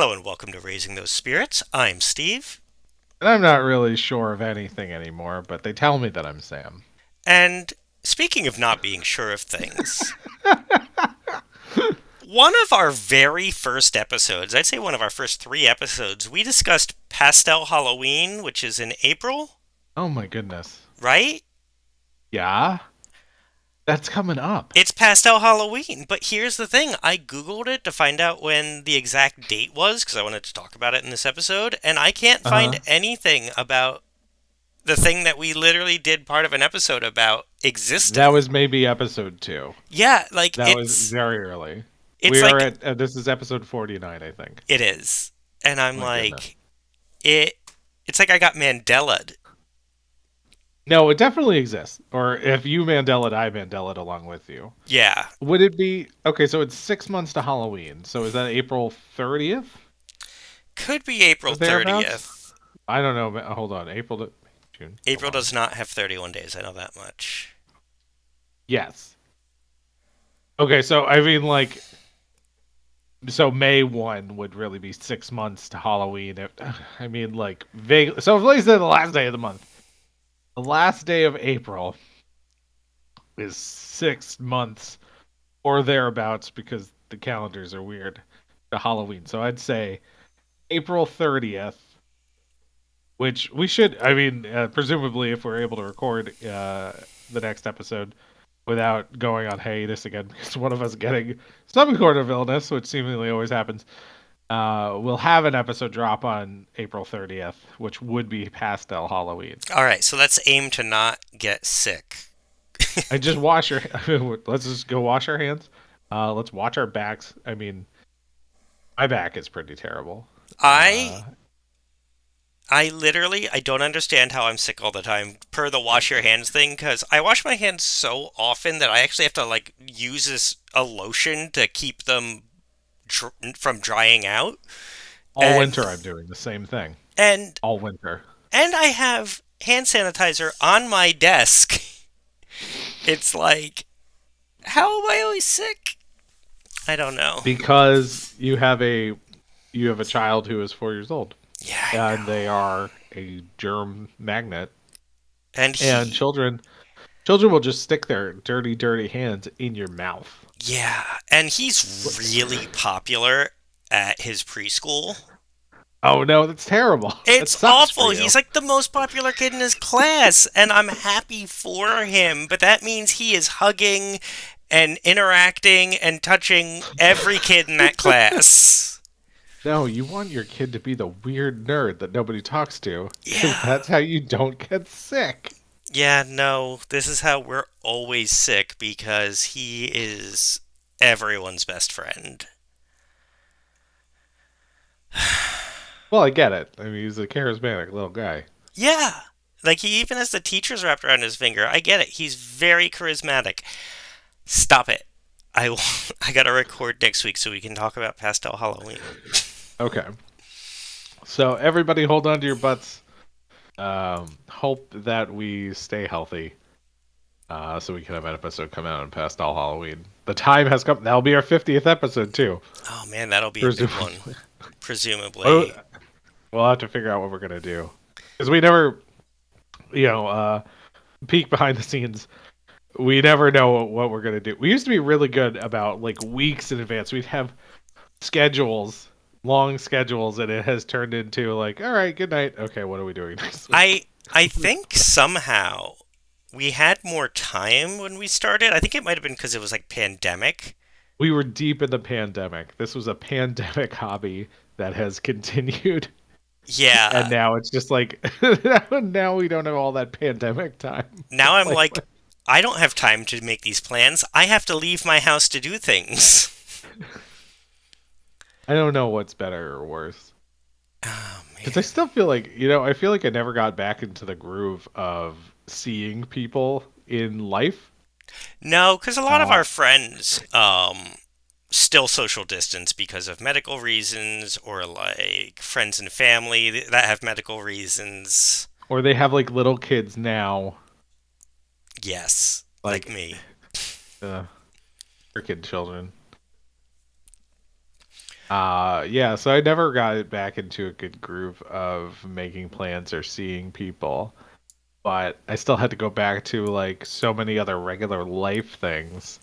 Hello and welcome to Raising Those Spirits. I'm Steve. And I'm not really sure of anything anymore, but they tell me that I'm Sam. And speaking of not being sure of things, one of our very first episodes, I'd say one of our first three episodes, we discussed Pastel Halloween, which is in April, Oh my goodness. right? Yeah? That's coming up. It's Pastel Halloween, but here's the thing. I Googled it to find out when the exact date was because I wanted to talk about it in this episode, and I can't find Uh-huh. anything about the thing that we literally did part of an episode about That existing. was maybe episode 2. Yeah, like That was it's very early. it's We are like at, this is episode 49, I think. it is. And I'm My goodness. like it it's like I got Mandela'd. No, it definitely exists. Or if you Mandela, I Mandela along with you. Yeah. Would it be okay? So it's 6 months to Halloween. So is that April 30th Could be April or thereabouts? 30th. I don't know. Hold on. April to June. Hold April on. does not have 31 days, I know that much. Yes. Okay, so I mean, like, so May 1 would really be 6 months to Halloween. I mean, like, vaguely. So, let's say the last day of the month. The last day of April is 6 months or thereabouts because the calendars are weird to Halloween. So, I'd say April 30th, which we should, I mean, presumably, if we're able to record the next episode without going on hiatus again, because one of us getting some sort of illness, which seemingly always happens. We'll have an episode drop on April 30th, which would be Pastel Halloween. All right, so let's aim to not get sick. And just wash your. Let's just go wash our hands. Let's watch our backs. I mean, my back is pretty terrible. I Uh, I literally I don't understand how I'm sick all the time per the wash your hands thing cuz I wash my hands so often that I actually have to like use this a lotion to keep them from drying out. all And winter, I'm doing the same thing. and All winter. and I have hand sanitizer on my desk. It's like, how am I always sick? I don't know. Because you have a child who is 4 years old, Yeah, I and know. they are a germ magnet, And and he, children will just stick their dirty, dirty hands in your mouth. yeah, and he's really popular at his preschool. Oh no, that's terrible. That It's sucks for awful. you. He's like the most popular kid in his class, and I'm happy for him, but that means he is hugging and interacting and touching every kid in that class. No, you want your kid to be the weird nerd that nobody talks to, because Yeah. that's how you don't get sick. Yeah, no, this is how we're always sick because he is everyone's best friend. Well, I get it. I mean, he's a charismatic little guy. Yeah. Like he even has the teachers wrapped around his finger. I get it. He's very charismatic. Stop it. I I got to record next week so we can talk about Pastel Halloween. Okay, so everybody, hold on to your butts. Hope that we stay healthy, so we can have an episode come out and past all Halloween. The time has come. That'll be our 50th episode too. Oh man, that'll be a big one. Presumably. Oh, Presumably. we'll have to figure out what we're gonna do because we never, you know, peek behind the scenes. We never know what we're gonna do. We used to be really good about like weeks in advance. We'd have schedules, long schedules, and it has turned into like, all right, good night. Okay, what are we doing next I week? I think somehow we had more time when we started. I think it might have been because it was like pandemic. We were deep in the pandemic. This was a pandemic hobby that has continued, and Yeah. now it's just like now we don't have all that pandemic time to Now I'm play like, with. I don't have time to make these plans. I have to leave my house to do things. I don't know what's better or worse. Oh Because I man. still feel like, I feel like I never got back into the groove of seeing people in life. No, because a lot of Uh, our friends still social distance because of medical reasons or like friends and family that have medical reasons. or they have like little kids now, Yes, like like me. uh, freaking children. Yeah, so I never got it back into a good groove of making plans or seeing people, but I still had to go back to like so many other regular life things,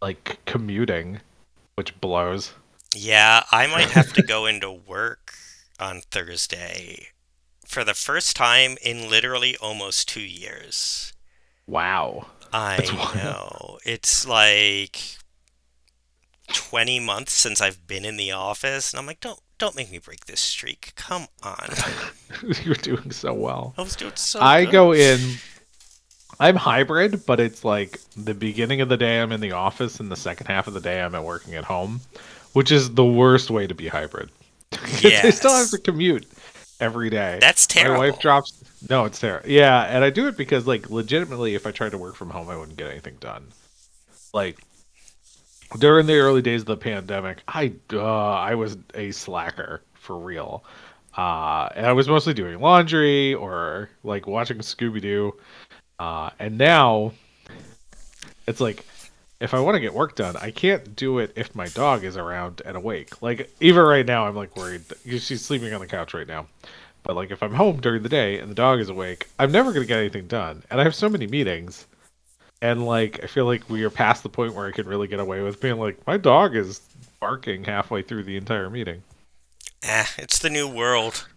like commuting, which blows. Yeah, I might have to go into work on Thursday for the first time in literally almost 2 years. Wow. That's I wild. know. It's like 20 months since I've been in the office, and I'm like, don't make me break this streak. Come on. You're doing so well. I was doing so I good. go in, I'm hybrid, but it's like the beginning of the day I'm in the office and the second half of the day I'm at working at home, which is the worst way to be hybrid. Because I still have to Yes. commute every day. That's My wife terrible. drops. No, it's terrible. Yeah, and I do it because, like, legitimately, if I tried to work from home, I wouldn't get anything done. Like during the early days of the pandemic, I was a slacker for real, and I was mostly doing laundry or like watching Scooby Doo. And now it's like if I want to get work done, I can't do it if my dog is around and awake. Like even right now, I'm like worried that she's sleeping on the couch right now. But like if I'm home during the day and the dog is awake, I'm never gonna get anything done. And I have so many meetings, and like I feel like we are past the point where I can really get away with being like my dog is barking halfway through the entire meeting. It's the new world.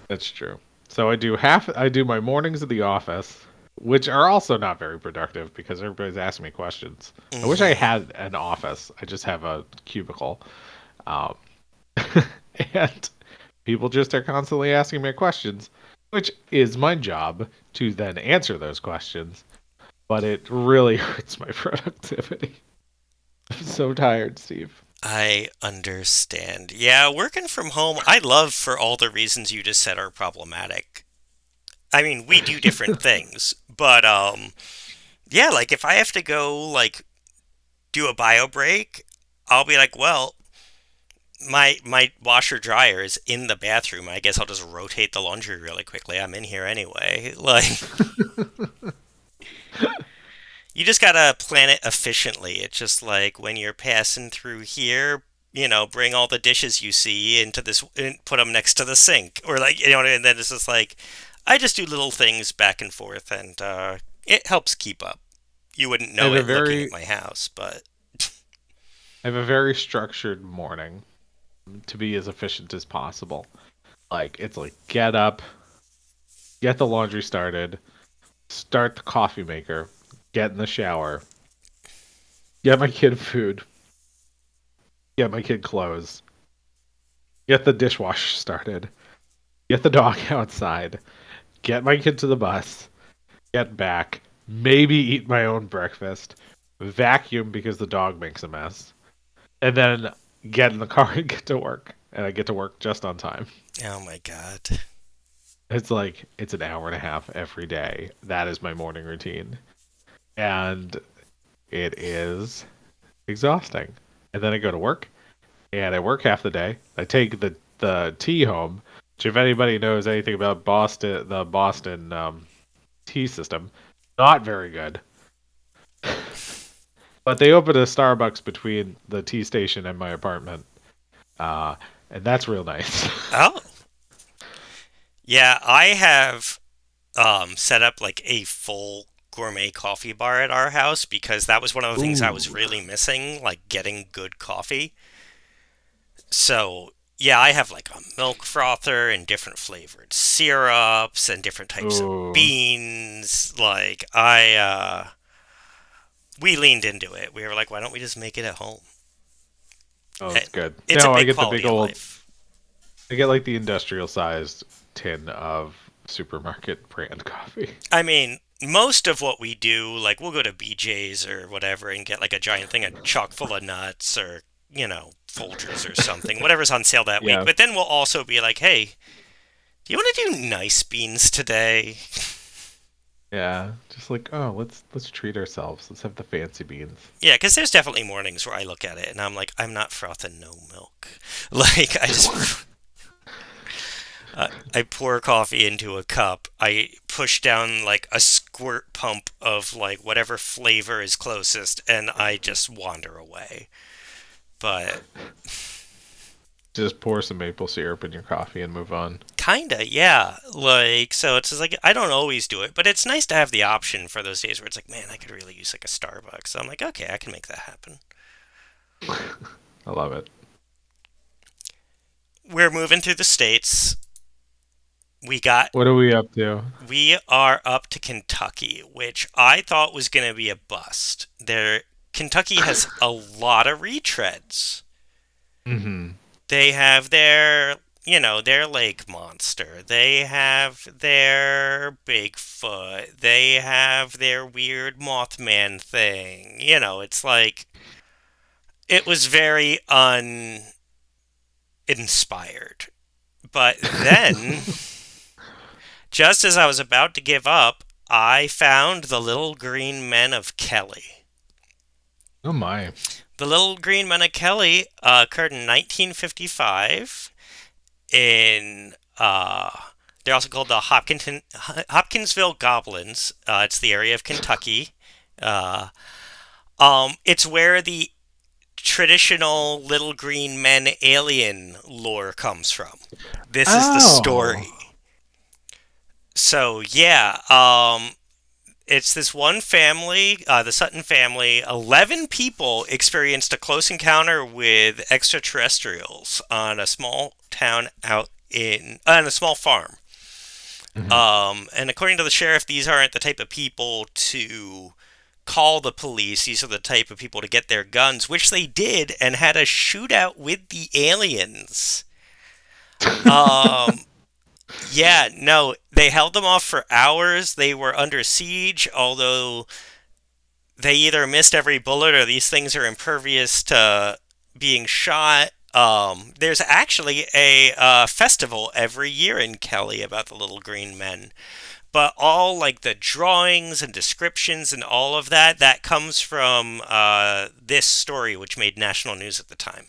That's true. So I do my mornings at the office, which are also not very productive because everybody's asking me questions. I wish I Hmm. had an office. I just have a cubicle. Um, and people just are constantly asking me questions, which is my job to then answer those questions. But it really hurts my productivity. I'm so tired, Steve. I understand. Yeah, working from home, I love for all the reasons you just said are problematic. I mean, we do different things, but yeah, like if I have to go like do a bio break, I'll be like, well, my washer dryer is in the bathroom. I guess I'll just rotate the laundry really quickly. I'm in here anyway. Like you just gotta plan it efficiently. It's just like when you're passing through here, bring all the dishes you see into this, and put them next to the sink, or like and then it's just like I just do little things back and forth, and it helps keep up. You wouldn't I know have a it looking at very my house, but I have a very structured morning to be as efficient as possible. Like it's like get up, get the laundry started, start the coffee maker, get in the shower, get my kid food, get my kid clothes, get the dishwasher started, get the dog outside, get my kid to the bus, get back, maybe eat my own breakfast, vacuum because the dog makes a mess, and then get in the car and get to work. And I get to work just on time. oh my god. It's like it's an hour and a half every day. That is my morning routine. And it is exhausting. And then I go to work and I work half the day. I take the tea home, which if anybody knows anything about Boston, the Boston tea system, not very good. But they opened a Starbucks between the tea station and my apartment, uh, and that's real nice. Oh yeah, I have set up like a full gourmet coffee bar at our house because that was one of the things I was Ooh, really missing, like getting good coffee. So, yeah, I have like a milk frother and different flavored syrups and different types of ooh, beans. We leaned into it. We were like, why don't we just make it at home? oh, And that's good. it's a No, I big get the big quality of old. life. I get like the industrial sized tin of supermarket brand coffee. I mean, most of what we do, like we'll go to BJ's or whatever and get like a giant thing of chock full of nuts or, Folgers or something, whatever's on sale that week. Yeah, But then we'll also be like, hey, do you want to do nice beans today? yeah. Just like, oh, let's treat ourselves. Let's have the fancy beans. Yeah, because there's definitely mornings where I look at it and I'm like, I'm not frothing no milk. Like, I pour coffee into a cup. I push down like a squirt pump of like whatever flavor is closest, and I just wander away. But Just pour some maple syrup in your coffee and move on. Kinda, yeah. Like, so it's just like I don't always do it, but it's nice to have the option for those days where it's like, man, I could really use like a Starbucks. So I'm like, okay, I can make that happen. I love it. We're moving through the states. We got What are we up to? we are up to Kentucky, which I thought was going to be a bust. Kentucky has a lot of retreads. Mm-hmm. They have their lake monster. They have their Bigfoot. They have their weird Mothman thing. It's like it was very uninspired. But then, just as I was about to give up, I found the Little Green Men of Kelly. Oh my. The Little Green Men of Kelly occurred in 1955 in they're also called the Hopkinsville Goblins. It's the area of Kentucky. Uh, it's where the traditional little green men alien lore comes from. This is the Oh. story. So yeah, it's this one family, the Sutton family. 11 people experienced a close encounter with extraterrestrials on a small town out on a small farm. Hmm. And according to the sheriff, these aren't the type of people to call the police. These are the type of people to get their guns, which they did, and had a shootout with the aliens. Um, yeah, no, they held them off for hours. They were under siege, although they either missed every bullet or these things are impervious to being shot. There's actually a festival every year in Kelly about the Little Green Men, but all like the drawings and descriptions and all of that comes from this story, which made national news at the time.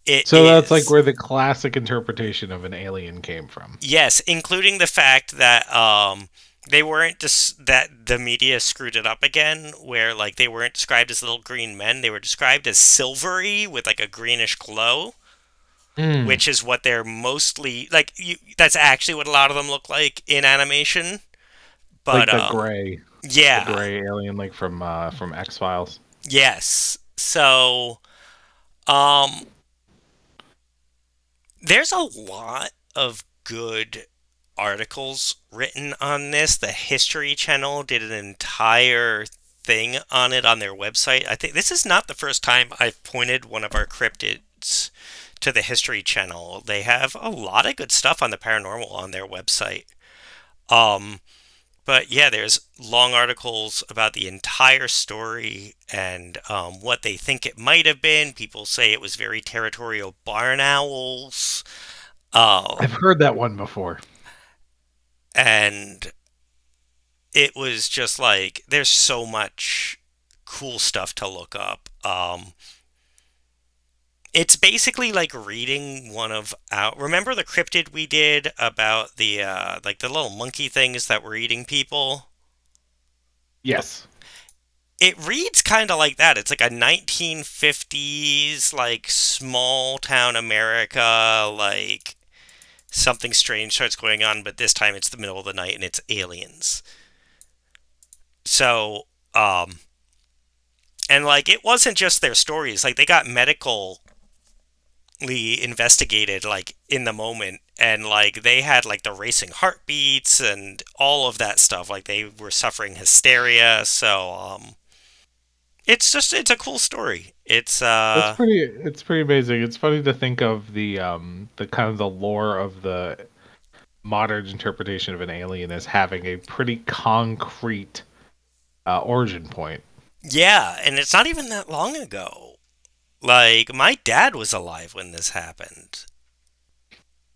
It So that's like is where the classic interpretation of an alien came from. yes, including the fact that they weren't that the media screwed it up again, where like they weren't described as little green men; they were described as silvery with like a greenish glow, Mm. which is what they're mostly like. That's actually what a lot of them look like in animation. But Like the yeah, gray alien, like from X Files. yes. So um, there's a lot of good articles written on this. The History Channel did an entire thing on it on their website. I think this is not the first time I've pointed one of our cryptids to the History Channel. They have a lot of good stuff on the paranormal on their website. Um, but yeah, there's long articles about the entire story and what they think it might have been. People say it was very territorial barn owls. I've Um, heard that one before. and it was just like there's so much cool stuff to look up. It's basically like reading one of our. Remember the cryptid we did about the like the little monkey things that were eating people? Yes. It reads kind of like that. It's like a 1950s like small town America, like something strange starts going on, but this time it's the middle of the night and it's aliens. So and like it wasn't just their stories, like they got medically investigated like in the moment, and like they had like the racing heartbeats and all of that stuff, like they were suffering hysteria. So it's a cool story. It's It's pretty amazing. It's funny to think of the kind of the lore of the modern interpretation of an alien as having a pretty concrete origin point. yeah, and it's not even that long ago. Like my dad was alive when this happened.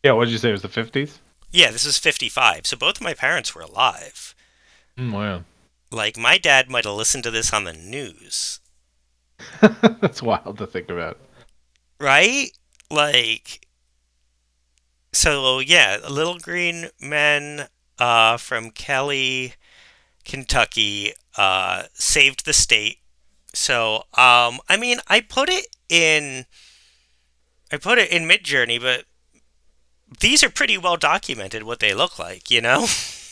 Yeah, what did you say? It was the 50s? Yeah, this is 55, so both of my parents were alive. Mm, wow. Like my dad might have listened to this on the news, That's wild to think about. right? Like, so yeah, Little Green Men from Kelly, Kentucky, saved the state. So I mean, I put it in I put it in Midjourney, but these are pretty well documented what they look like, you know?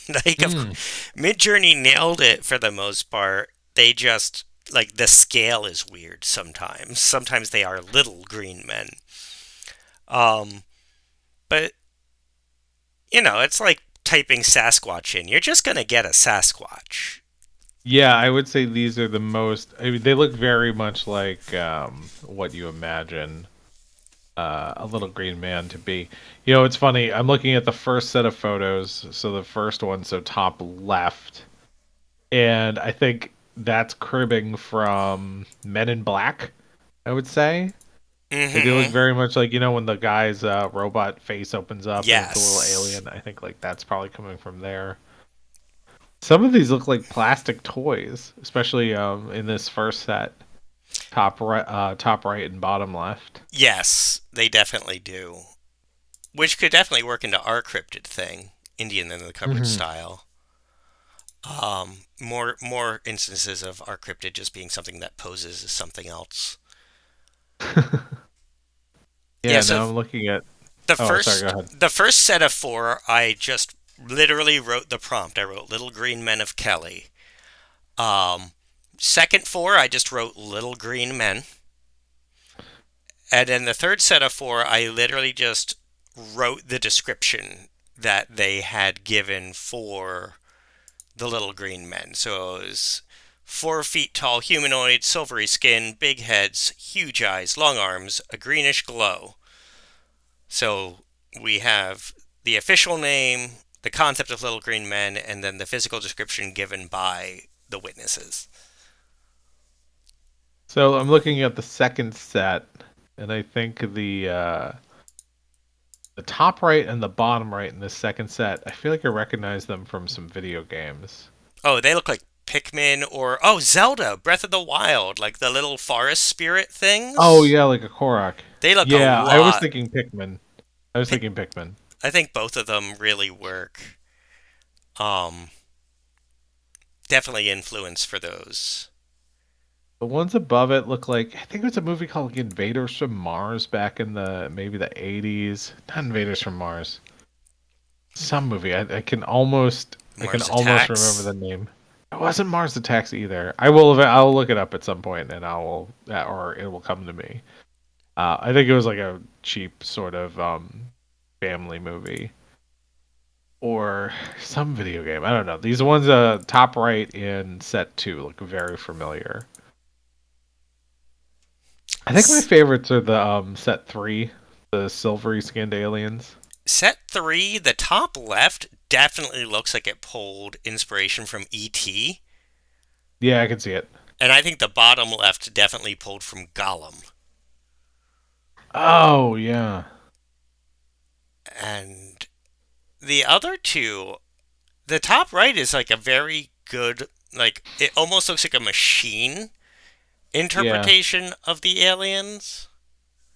like of Hmm. Midjourney nailed it for the most part. They just like the scale is weird sometimes. Sometimes they are little green men. Um but it's like typing Sasquatch in. You're just going to get a Sasquatch. Yeah, I would say these are the most. I mean, they look very much like what you imagine a little green man to be. It's funny. I'm looking at the first set of photos. So the first one, so top left, and I think that's cribbing from Men in Black. I would say. Like they look Mhm. very much like when the guy's robot face opens up and it's a little Yes. alien. I think like that's probably coming from there. Some of these look like plastic toys, especially in this first set, top right and bottom left. Yes, they definitely do. Which could definitely work into our cryptid thing, Indian in the cupboard Hmm. style. More instances of our cryptid just being something that poses as something else. Yeah, Yeah, so now I'm looking at. the Oh, sorry. Go first ahead. the first set of four, I just literally wrote the prompt. I wrote Little Green Men of Kelly. Um, Second four, I just wrote Little Green Men. And then the third set of four, I literally just wrote the description that they had given for the little green men. So it was 4 feet tall humanoid, silvery skin, big heads, huge eyes, long arms, a greenish glow. So we have the official name, the concept of little green men, and then the physical description given by the witnesses. So I'm looking at the second set, and I think the top right and the bottom right in this second set, I feel like I recognize them from some video games. Oh, they look like Pikmin or Zelda, Breath of the Wild, like the little forest spirit Oh things. yeah, like a Korok. They look a Yeah, I was lot. thinking Pikmin. I was thinking Pikmin. I think both of them really work. Um, Definitely influence for those. The ones above it look like I think it was a movie called like, Invaders from Mars back in the maybe the 80s. Not Invaders from Mars. Some movie. I can Mars almost remember Attacks. the name. It wasn't Mars Attacks either. I'll look it up at some point and or it will come to me. I think it was like a cheap sort of family movie or some video game. I don't know. These ones top right in set 2 look very familiar. I think my S- favorites are the set 3, the silvery skinned aliens. Set 3, the top left definitely looks like it pulled inspiration from E.T., Yeah, I can see it. and I think the bottom left definitely pulled from Gollum. Oh, yeah. And the other two, the top right is like a very good, like, it almost looks like a machine Yeah. interpretation of the aliens.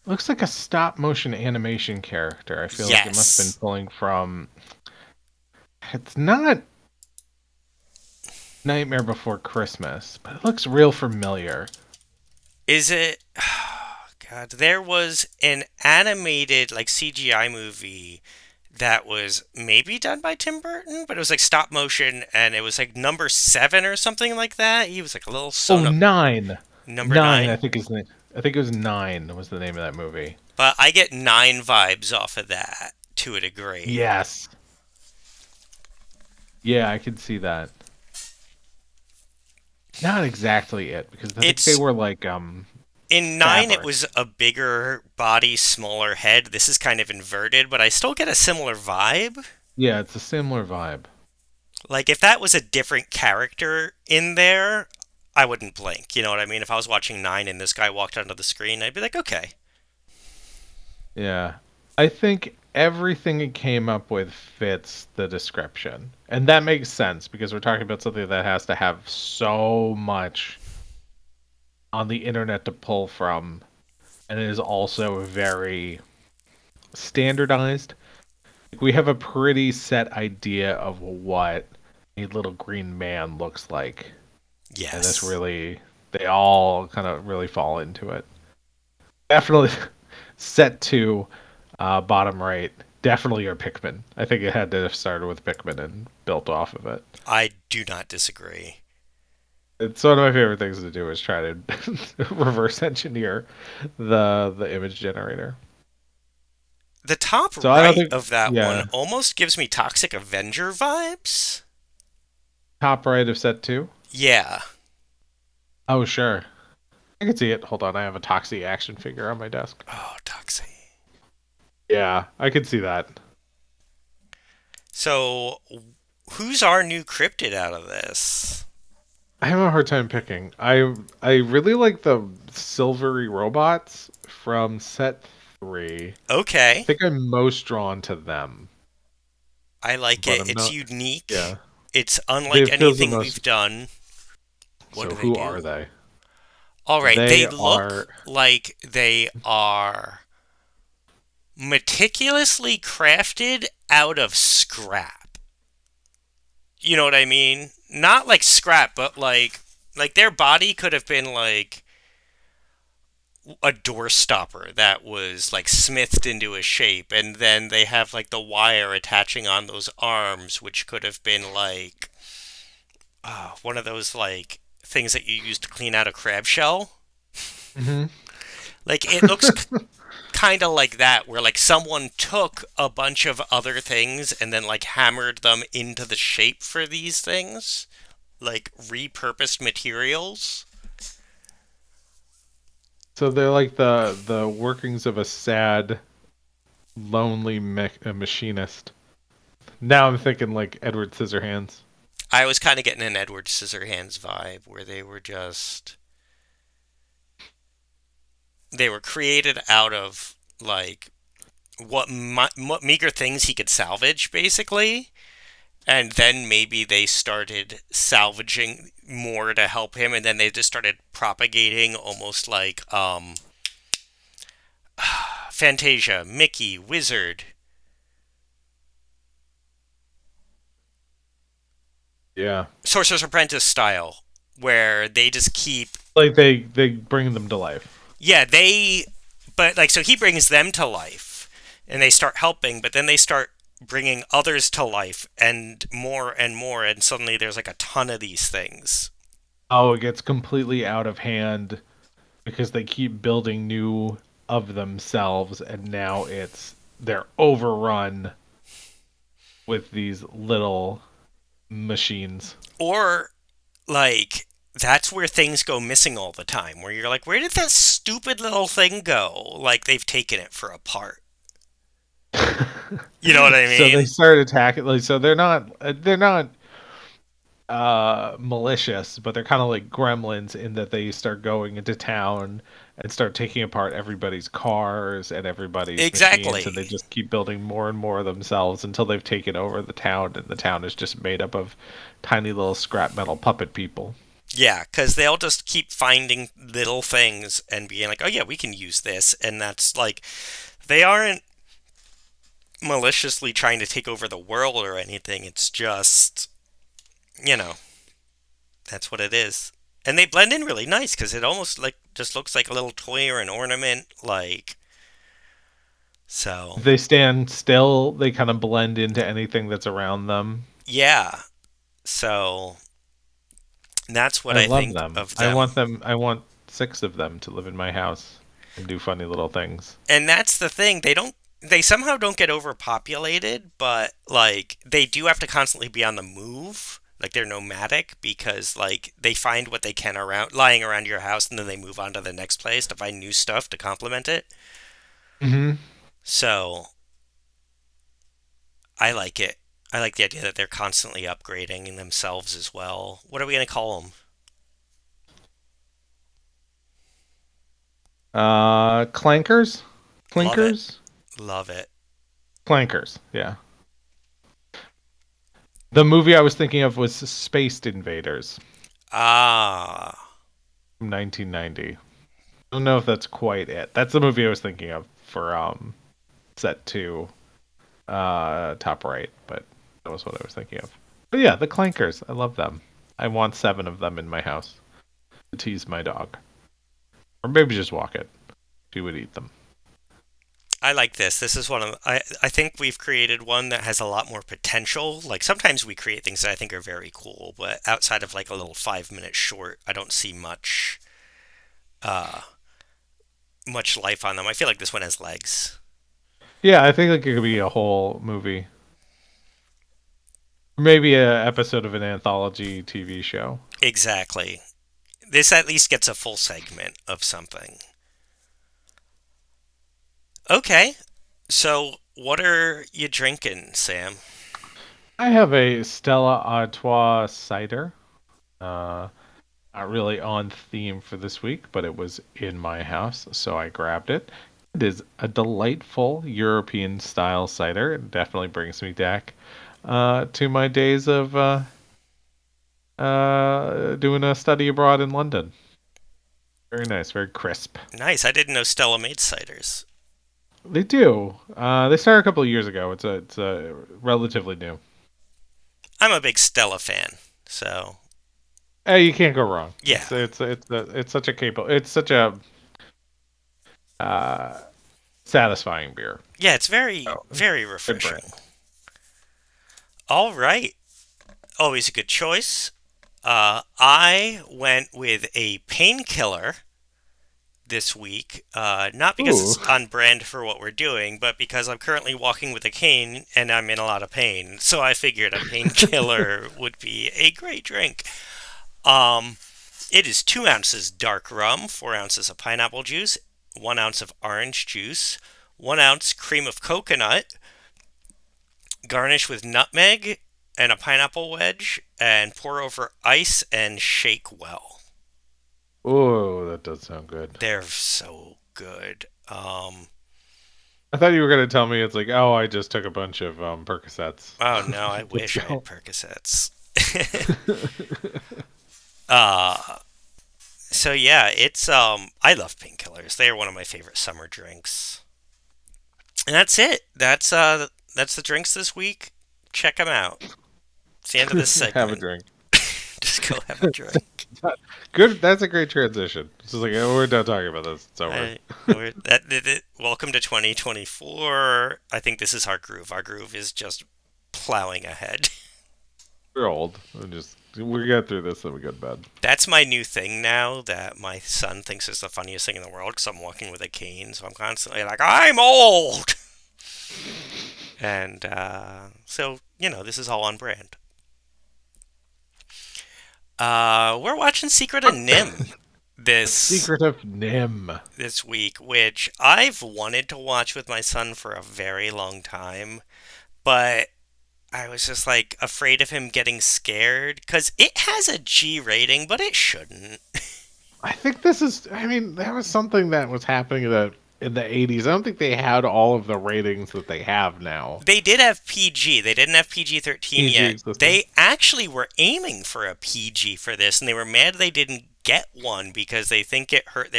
Looks like a stop motion animation character. I feel like it must have been Yes. pulling from. It's not Nightmare Before Christmas, but it looks real familiar. Is it? God, there was an animated like CGI movie that was maybe done by Tim Burton, but it was like stop motion, and it was like number seven or something like that. He was like a little Oh, sewn up nine. number Nine, I nine, think is the. I think it was Nine was the name of that movie. but I get nine vibes off of that to a degree. Yes. Yeah, I can see that. Not exactly it because I think they It's were like in nine, it fabric. was a bigger body, smaller head. This is kind of inverted, but I still get a similar vibe. Yeah, it's a similar vibe. Like if that was a different character in there, I wouldn't blink. You know what I mean? If I was watching Nine and this guy walked onto the screen, I'd be like, okay. Yeah. I think everything it came up with fits the description. And that makes sense because we're talking about something that has to have so much on the internet to pull from, and it is also very standardized. Like, we have a pretty set idea of what a little green man looks like. And Yes. they all kind of really fall into it. Definitely Set 2, bottom right, definitely your Pikmin. I think it had to have started with Pikmin and built off of it. I do not disagree. It's one of my favorite things to do is try to reverse engineer the image generator. The top So I don't right think, of that one yeah, almost gives me Toxic Avenger vibes. top right of set 2. Yeah. Oh, sure. I can see it. Hold on, I have a Toxie action figure on my desk. Oh, Toxic. Yeah, I could see that. So, who's our new cryptid out of this? I have a hard time picking. I really like the silvery robots from set 3. I Okay. think I'm most drawn to them, I like but it. I'm It's not. unique. Yeah, It's they unlike feels the anything most. we've done. What So do they who are do? they? All right, they They look are. like they are meticulously crafted out of scrap. You know what I mean? Not like scrap, but like their body could have been like a door stopper that was like smithed into a shape, and then they have like the wire attaching on those arms, which could have been like one of those like things that you use to clean out a crab shell. Hmm. Like it looks kind of like that, where like someone took a bunch of other things and then like hammered them into the shape for these things, like repurposed materials. So they're like the workings of a sad, lonely machinist. Now I'm thinking like Edward Scissorhands. I was kind of getting an Edward Scissorhands vibe, where they were created out of like what meager things he could salvage, basically. And then maybe they started salvaging more to help him, and then they just started propagating almost like Fantasia, Mickey, Wizard. Yeah, Sorcerer's Apprentice style, where they just keep, like they bring them to life. yeah, but like, so he brings them to life and they start helping, but then they start bringing others to life and more, and suddenly there's like a ton of these things. Oh, it gets completely out of hand because they keep building new of themselves, and now they're overrun with these little machines. Or, like, that's where things go missing all the time, where you're like, where did that stupid little thing go? Like, they've taken it for a part. You know what I So they mean? start attacking. Like, so they're not malicious, but they're kind of like gremlins in that they start going into town and start taking apart everybody's cars and everybody's machines, and they Exactly. just keep building more and more of themselves until they've taken over the town, and the town is just made up of tiny little scrap metal puppet people. Yeah, because they'll just keep finding little things and being like, oh yeah, we can use this. And that's like, they aren't maliciously trying to take over the world or anything. It's just, you know, that's what it is. And they blend in really nice because it almost like just looks like a little toy or an ornament. Like, so If they stand still, they kind of blend into anything that's around them. yeah. So that's what I I love think them. of I them. want them. I want 6 of them to live in my house and do funny little things. And that's the thing. They somehow don't get overpopulated, but like they do have to constantly be on the move. Like they're nomadic because like they find what they can around lying around your house, and then they move on to the next place to find new stuff to complement it. Hmm. So I like it. I like the idea that they're constantly upgrading themselves as well. What are we gonna call them? Clankers, Love it. clinkers, Love it. clankers. Yeah. The movie I was thinking of was Spaced Invaders Ah, from 1990. I don't know if that's quite it. That's the movie I was thinking of for set 2, top right, but that was what I was thinking of. But yeah, the clankers. I love them. I want 7 of them in my house to tease my dog, or maybe just walk it. She would eat them. I like this. This is one of I think we've created one that has a lot more potential. Like sometimes we create things that I think are very cool, but outside of like a little 5 minute short, I don't see uh much life on them. I feel like this one has legs. Yeah, I think like it could be a whole movie, maybe a episode of an anthology TV show. Exactly. This at least gets a full segment of something. Okay. So, what are you drinking, Sam? I have a Stella Artois cider. Uh, Not really on theme for this week, but it was in my house, so I grabbed it. It is a delightful European style cider. It definitely brings me back to my days of doing a study abroad in London. Very nice, very crisp. Nice. I didn't know Stella made ciders. They do. They started a couple of years ago. It's a relatively new. I'm a big Stella fan. So, Hey, you can't go wrong. yeah. It's such a capable. It's such a uh, satisfying beer. Yeah, it's very, Oh, very good refreshing. brand. All right. Always a good choice. I went with a painkiller this week, not because Ooh. it's on brand for what we're doing, but because I'm currently walking with a cane and I'm in a lot of pain. So I figured a painkiller would be a great drink. Um, it is 2 ounces dark rum, 4 ounces of pineapple juice, 1 ounce of orange juice, 1 ounce cream of coconut, garnish with nutmeg and a pineapple wedge, and pour over ice and shake well. Oh, that does sound good. They're so good. I thought you were gonna tell me it's like, oh, I just took a bunch of Percocets. Oh no, I Let's wish I had go. Percocets. uh, so yeah, it's I love painkillers. They are one of my favorite summer drinks. And that's it. That's the drinks this week. Check them out. It's the end of this Have a segment. drink. Just go have a drink. Good. That's a great transition. It's just like, oh, we're done talking about this. It's over. Welcome to 2024. I think this is our groove. Our groove is just plowing ahead. We're old. We get through this, and we go to bed. That's my new thing now that my son thinks is the funniest thing in the world because I'm walking with a cane. So I'm constantly like, I'm old! And this is all on brand. We're watching Secret of NIMH this Secret of NIMH. this week, which I've wanted to watch with my son for a very long time, but I was just like afraid of him getting scared because it has a G rating, but it shouldn't. I think this is. I mean, that was something that was happening in the 80s. I don't think they had all of the ratings that they have now. They did have PG. They didn't have PG-13 PG yet. existed. They actually were aiming for a PG for this, and they were mad they didn't get one because they think it hurt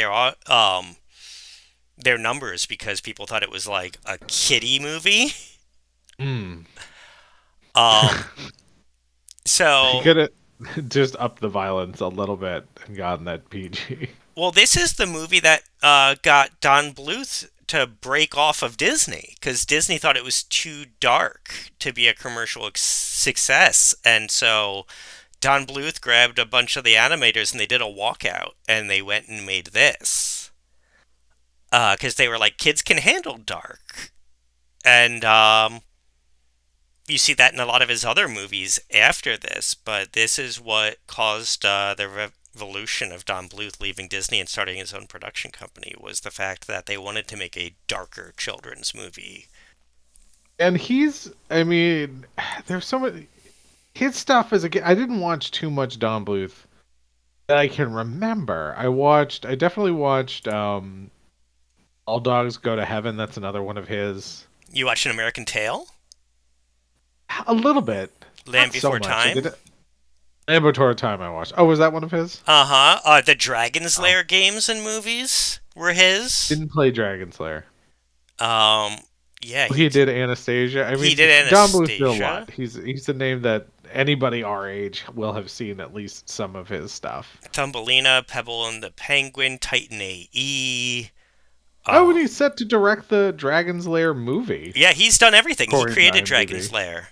their numbers because people thought it was like a kiddie movie. Mm. Um, He so could have just upped the violence a little bit and gotten that PG. this is the movie that got Don Bluth to break off of Disney because Disney thought it was too dark to be a commercial success, and so Don Bluth grabbed a bunch of the animators and they did a walkout and they went and made this because they were like, kids can handle dark, and you see that in a lot of his other movies after this. But this is what caused the revolution of Don Bluth leaving Disney and starting his own production company was the fact that they wanted to make a darker children's movie. And I mean, there's so much. His stuff is again. I didn't watch too much Don Bluth that I can remember. I definitely watched All Dogs Go to Heaven. That's another one of his. You watched An American Tail, A little bit, Land not so Before much. I Time. did. Amateur Time I watched. Oh, was that one of his? Uh-huh. The Dragon's Oh, Lair games and movies were his. didn't play Dragon Slayer. Um, yeah, He did Anastasia. I he mean, did Don Bluth did a Anastasia, lot. He's a name that anybody our age will have seen at least some of his stuff. Thumbelina, Pebble and the Penguin, Titan AE. Oh, and Oh, he's set to direct the Dragon's Lair movie, yeah, he's done everything. He according to created Dragon's IMDb. Lair.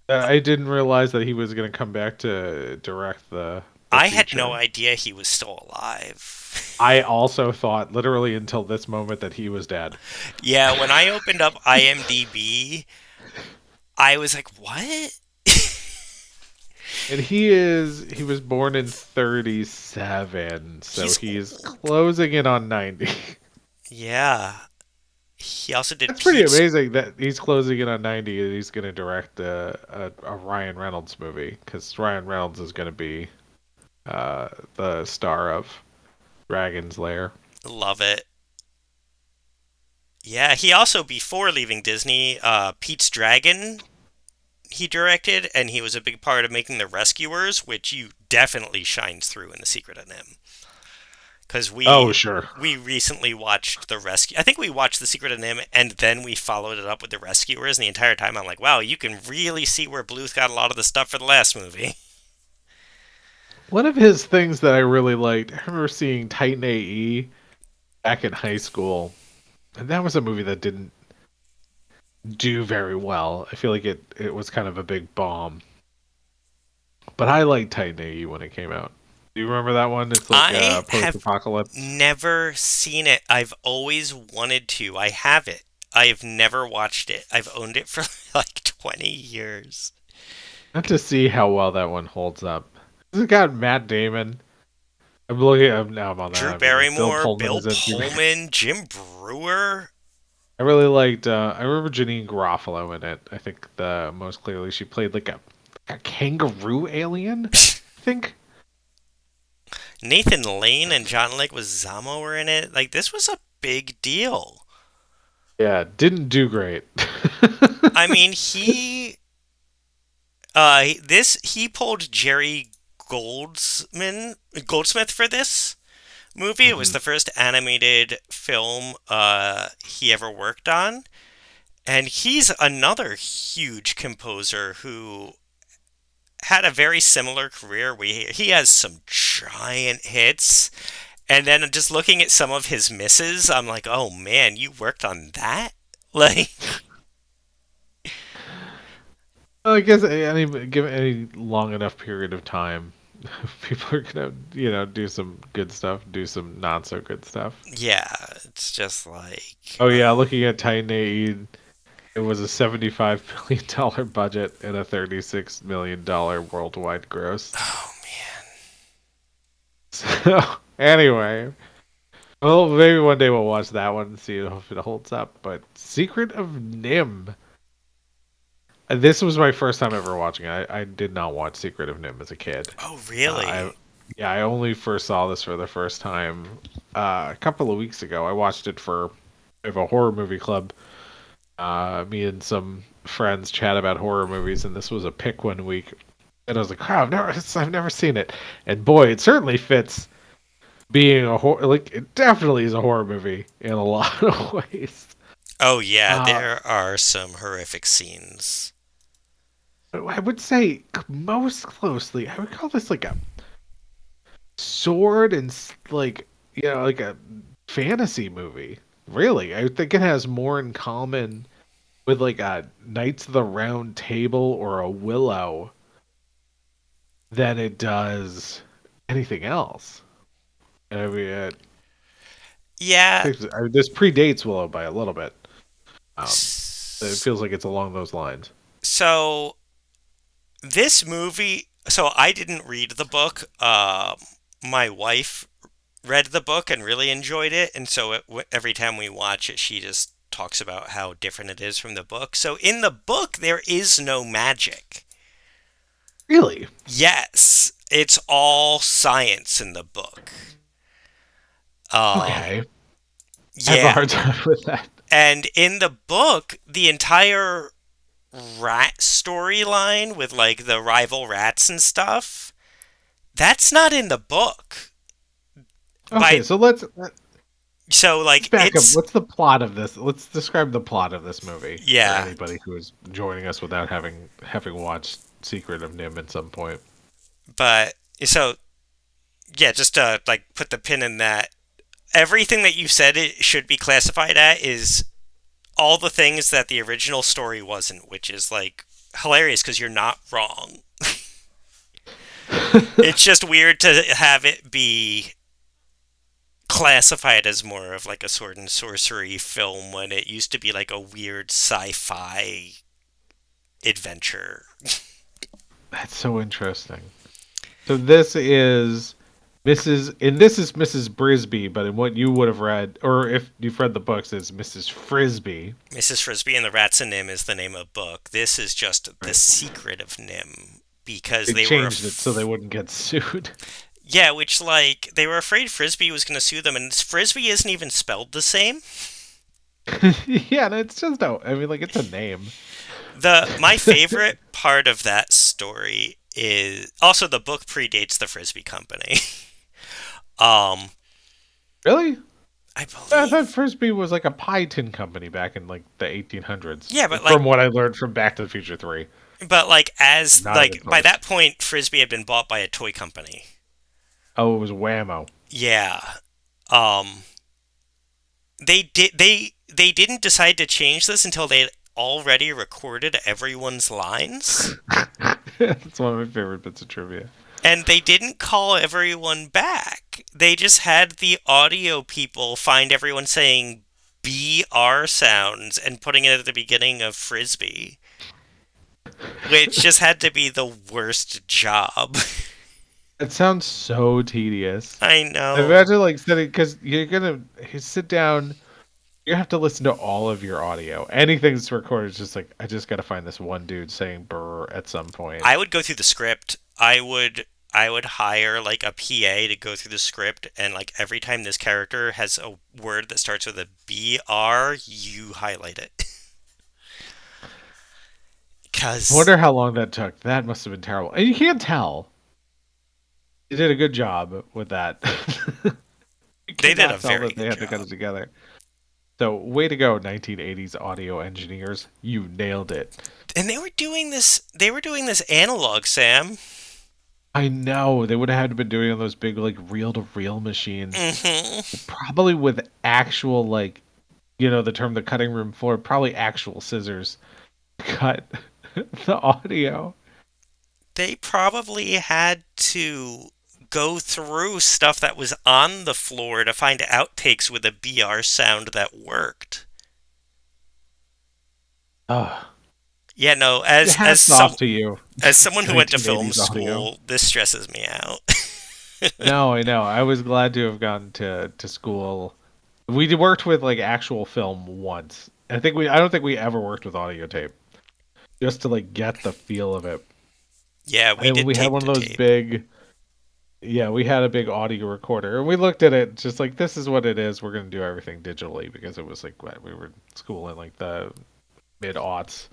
I didn't realize that he was going to come back to direct the I had no feature. idea he was still alive. I also thought, literally until this moment, that he was dead. Yeah, when I opened up IMDb, I was like, what? And he was born in 37, so He's he's old. closing in on 90. Yeah. He also did That's pretty Pete's. amazing that he's closing in on 90 and he's going to direct a Ryan Reynolds movie, because Ryan Reynolds is going to be the star of Dragon's Lair. Love it. Yeah, he also, before leaving Disney, Pete's Dragon he directed, and he was a big part of making The Rescuers, which you definitely shines through in The Secret of NIMH. Because Oh, we sure. we recently watched The Rescue. I think we watched The Secret of NIMH, and then we followed it up with The Rescuers. And the entire time, I'm like, wow, you can really see where Bleuth got a lot of the stuff for the last movie. One of his things that I really liked, I remember seeing Titan AE back in high school, and that was a movie that didn't do very well. I feel like it was kind of a big bomb. But I liked Titan AE when it came out. Do you remember that one? It's like I have post-apocalypse. never seen it. I've always wanted to. I have it. I've never watched it. I've owned it for like 20 years. Not to see how well that one holds up. It's got Matt Damon. I'm looking at him now. I'm on that. Drew I mean, Bill Barrymore, Pullman Bill is in. Pullman, Jim Brewer. I really liked. I remember Janine Garofalo in it. I think the most clearly she played like a kangaroo alien. I think. Nathan Lane and John Leguizamo were in it. Like, this was a big deal. Yeah, didn't do great. I mean, he pulled Jerry Goldsmith for this movie. It was Mhm. the first animated film he ever worked on. And he's another huge composer who had a very similar career. He has some giant hits. And then just looking at some of his misses, I'm like, oh man, you worked on that? Like, Well, I guess given any long enough period of time, people are gonna do some good stuff, do some not so good stuff. yeah, it's just like, Oh yeah, looking at Titan AE, it was a $75 million budget and a $36 million worldwide gross. oh man. So anyway, well, maybe one day we'll watch that one and see if it holds up. But Secret of NIMH. This was my first time ever watching it. I did not watch Secret of NIMH as a kid. Oh, I really? Yeah, I only first saw this for the first time a couple of weeks ago. I watched it for we have a horror movie club. Me and some friends chat about horror movies, and this was a pick one week. And I was like, "Wow, I've never seen it." And boy, it certainly fits being a horror. Like, it definitely is a horror movie in a lot of ways. Oh, yeah, Uh, there are some horrific scenes. I would say most closely, I would call this like a sword and like like a fantasy movie. Really, I think it has more in common with like a Knights of the Round Table or a Willow than it does anything else. I mean, Yeah, this predates Willow by a little bit. It s- feels like it's along those lines. so this movie, so I didn't read the book. My wife read the book and really enjoyed it, and so every time we watch it, she just talks about how different it is from the book. So in the book, there is no magic. Really? Yes, it's all science in the book. Um, Okay. I have a yeah, hard time with that. and in the book, the entire rat storyline with like the rival rats and stuff, that's not in the book. Okay, By so so let's like back up. it's What's the plot of this? Let's describe the plot of this movie for yeah, anybody who is joining us without having watched Secret of NIMH at some point. but so yeah, just to like put the pin in that. everything that you said it should be classified at is all the things that the original story wasn't, which is like hilarious because you're not wrong. It's just weird to have it be classified as more of like a sword and sorcery film when it used to be like a weird sci-fi adventure. That's so interesting. So this is Mrs. Brisby, but in what you would have read, or if you've read the books, is Mrs. Frisbee. Mrs. Frisbee and the Rats and Nim is the name of the book. This is just The Right. Secret of NIMH because They they were changed it so they wouldn't get sued. yeah, which like they were afraid Frisbee was going to sue them, and Frisbee isn't even spelled the same. Yeah, and it's just I mean, like it's a name. The my favorite part of that story is also the book predates the Frisbee Company. um, Really? I I thought believe. Frisbee was like a pie tin company back in like the 1800s. Yeah, but like From what I learned from Back to the Future 3. as Not even like by close. that point Frisbee had been bought by a toy company. Oh, it was Whammo. Yeah. Um they didn't decide to change this until they had already recorded everyone's lines. That's one of my favorite bits of trivia. And they didn't call everyone back. They just had the audio people find everyone saying BR sounds and putting it at the beginning of Frisbee, which just had to be the worst job. It sounds so tedious. I know. Imagine like sitting because you're gonna you sit down. You have to listen to all of your audio. Anything that's recorded is just like I just got to find this one dude saying "brr" at some point. I would go through the script. I would hire like a PA to go through the script and like every time this character has a word that starts with a BR, you highlight it. I Cuz wonder how long that took. That must have been terrible. And you can't tell. They did a good job with that. You they did a cannot tell very that they good had to cut job. it together. So, way to go, 1980s audio engineers. You nailed it. And they were doing this analog, Sam. I know. They would have had to been doing on those big, like, reel to reel machines. Mhm. Probably with actual, like, the term the cutting room floor, probably actual scissors to cut the audio. They probably had to go through stuff that was on the floor to find outtakes with a BR sound that worked. Ugh. Yeah, no, as Hats some off to you, as someone who went to film 1980s audio. school, this stresses me out. No, I know. I was glad to have gone to school. We worked with like actual film once. I don't think we ever worked with audio tape just to like get the feel of it. Yeah, we And did we had tape one of to those tape. big, yeah, we had a big audio recorder, and we looked at it just like this is what it is. We're gonna do everything digitally because it was like what, we were in school in like the mid aughts,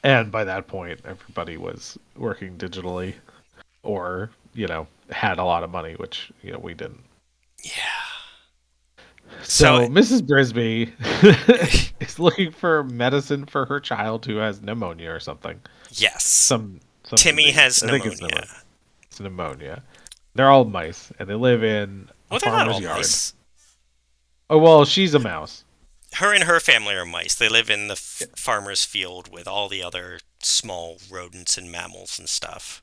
and by that point, everybody was working digitally or had a lot of money, which we didn't. Yeah. So, So Mrs. Brisby is looking for medicine for her child who has pneumonia or something. yes, Some Timmy disease. has I think it's pneumonia. pneumonia. It's pneumonia. They're all mice, and they live in a Well, they're not farmer's all yard. mice. Oh well, she's a mouse. Her and her family are mice. They live in the Yeah. farmer's field with all the other small rodents and mammals and stuff.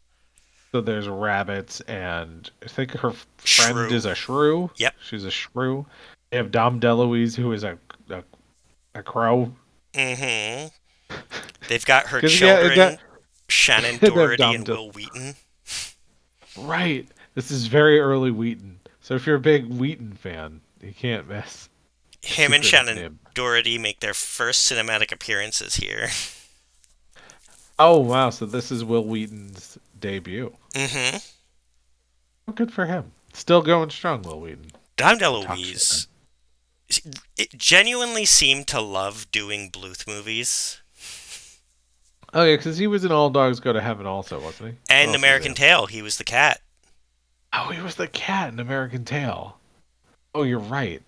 So there's rabbits, and I think her friend Shrew. is a shrew. Yep. She's a shrew. They have Dom DeLuise, who is a, a crow. Mm-hmm. They've got her Because yeah, children, Shannon they have Doherty and Will Wheaton. right. This is very early Wheaton. So if you're a big Wheaton fan, you can't miss the Him and Secret of Shannon NIMH. Doherty make their first cinematic appearances here. Oh wow, so this is Will Wheaton's debut. Mm-hmm. Well, good for him. Still going strong, Will Wheaton. Dom Talk shit, man. DeLuise it genuinely seemed to love doing Bluth movies. Oh yeah, because he was in All Dogs Go to Heaven also, wasn't he? What And else was he American in? Tail, he was the cat. Oh, he was the cat in American Tail. Oh, you're right.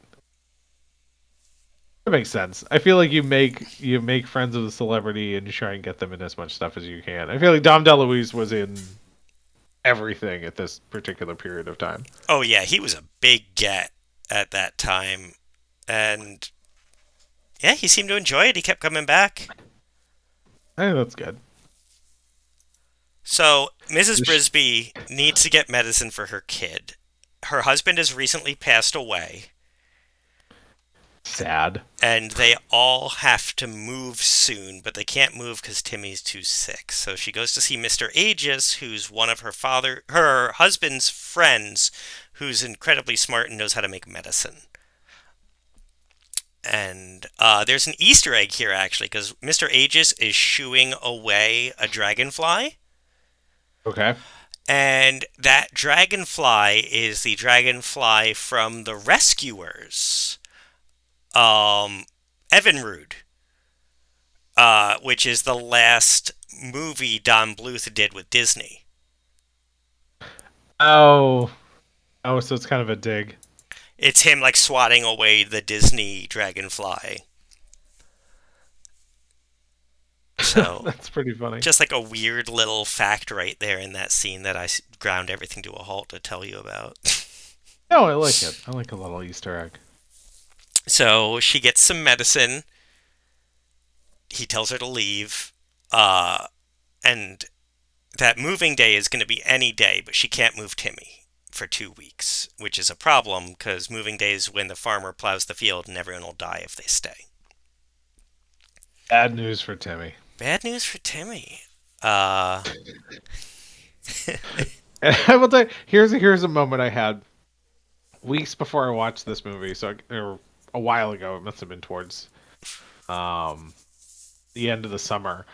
That makes sense. I feel like you make friends with a celebrity and you try and get them in as much stuff as you can. I feel like Dom DeLuise was in everything at this particular period of time. Oh yeah, he was a big get at that time, and yeah, he seemed to enjoy it. He kept coming back. I think that's good. So Mrs. Brisby needs to get medicine for her kid. Her husband has recently passed away, Sad. and they all have to move soon, but they can't move because Timmy's too sick. So she goes to see Mr. Aegis, who's one of her husband's friends, who's incredibly smart and knows how to make medicine. And there's an Easter egg here, actually, because Mr. Aegis is shooing away a dragonfly. Okay. And that dragonfly is the dragonfly from The Rescuers. Evinrude, which is the last movie Don Bluth did with Disney. Oh. Oh, so it's kind of a dig. It's him like swatting away the Disney dragonfly. So, That's pretty funny. just like a weird little fact right there in that scene that I ground everything to a halt to tell you about. No, I like it. I like a little Easter egg. So, she gets some medicine. He tells her to leave. And that moving day is going to be any day, but she can't move Timmy for 2 weeks, which is a problem because moving day is when the farmer plows the field and everyone will die if they stay. Bad news for Timmy. Bad news for Timmy. Uh, And I will tell you, here's a moment I had weeks before I watched this movie. So, or a while ago, it must have been towards um, the end of the summer.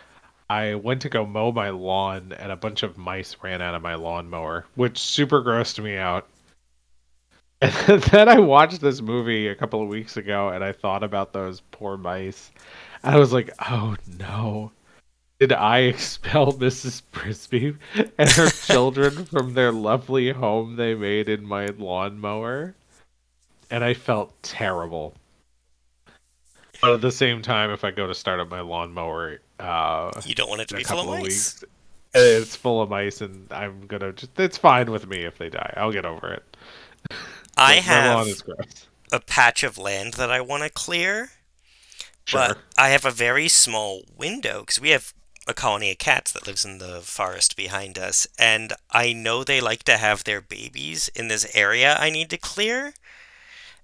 I went to go mow my lawn, and a bunch of mice ran out of my lawnmower, which super grossed me out. And then I watched this movie a couple of weeks ago, and I thought about those poor mice. I was like, oh no. Did I expel Mrs. Brisby and her children from their lovely home they made in my lawnmower? And I felt terrible. But at the same time, if I go to start up my lawnmower you don't want it to in a be full of couple of mice. weeks, it's full of mice, and I'm gonna just, it's fine with me if they die. I'll get over it. I But my lawn have is gross. a patch of land that I want to clear, but Sure. I have a very small window because we have a colony of cats that lives in the forest behind us, and I know they like to have their babies in this area I need to clear,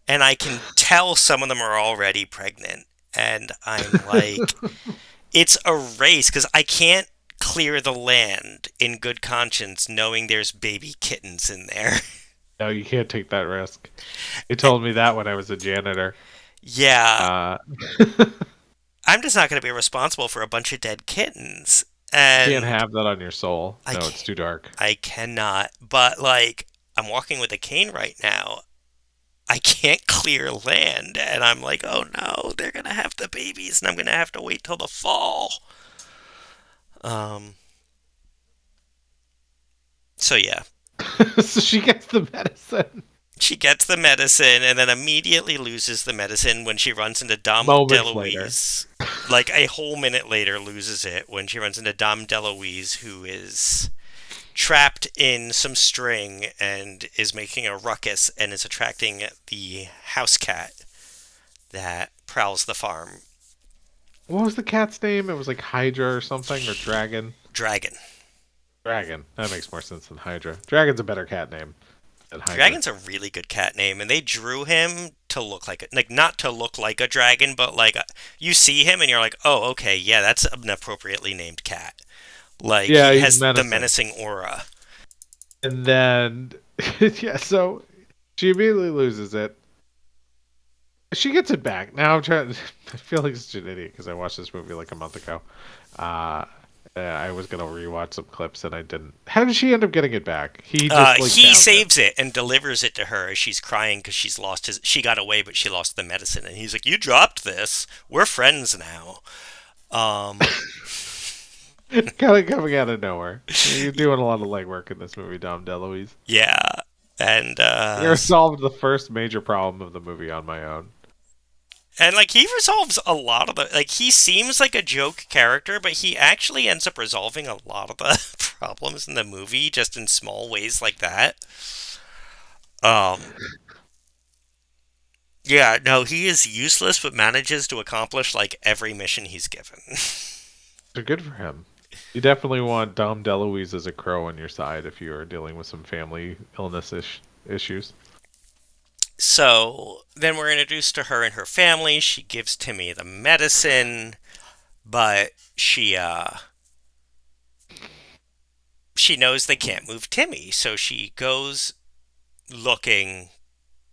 and I can tell some of them are already pregnant, and I'm like, it's a race because I can't clear the land in good conscience knowing there's baby kittens in there. No, you can't take that risk. They told me that when I was a janitor. Yeah, Uh, I'm just not going to be responsible for a bunch of dead kittens. can't And have that on your soul. I No, it's can't, too dark. I cannot. But like, I'm walking with a cane right now. I can't clear land, and I'm like, oh no, they're gonna have the babies, and I'm gonna have to wait till the fall. Um. So yeah, So she gets the medicine. she gets the medicine, and then immediately loses the medicine when she runs into Dom Moments later. DeLuise. Like a whole minute later, loses it when she runs into Dom DeLuise, who is trapped in some string and is making a ruckus and is attracting the house cat that prowls the farm. What was the cat's name? It was like Hydra or something, or Dragon. Dragon. Dragon. That makes more sense than Hydra. Dragon's a better cat name than Hydra. Dragon's a really good cat name, and they drew him to look like not to look like a dragon, but like you see him and you're like, oh, okay, yeah, that's an appropriately named cat. Like Yeah, he he's has the menacing. menacing aura. And then, yeah, so she immediately loses it. She gets it back. Now I'm trying. I feel like such an idiot because I watched this movie like a month ago. Uh, I was gonna rewatch some clips and I didn't. How did she end up getting it back? He just like He found it. saves it and delivers it to her as she's crying because she's lost his. She got away, but she lost the medicine, and he's like, "You dropped this. We're friends now." Um, Kind of coming out of nowhere. You're doing a lot of legwork in this movie, Dom DeLuise. yeah, and You solved the first major problem of the movie on my own. like he resolves a lot of the. Like he seems like a joke character, but he actually ends up resolving a lot of the problems in the movie, just in small ways like that. Um, yeah, no, he is useless, but manages to accomplish like every mission he's given. So good for him. You definitely want Dom DeLuise as a crow on your side if you are dealing with some family illness issues. So then we're introduced to her and her family. She gives Timmy the medicine, but she knows they can't move Timmy, so she goes looking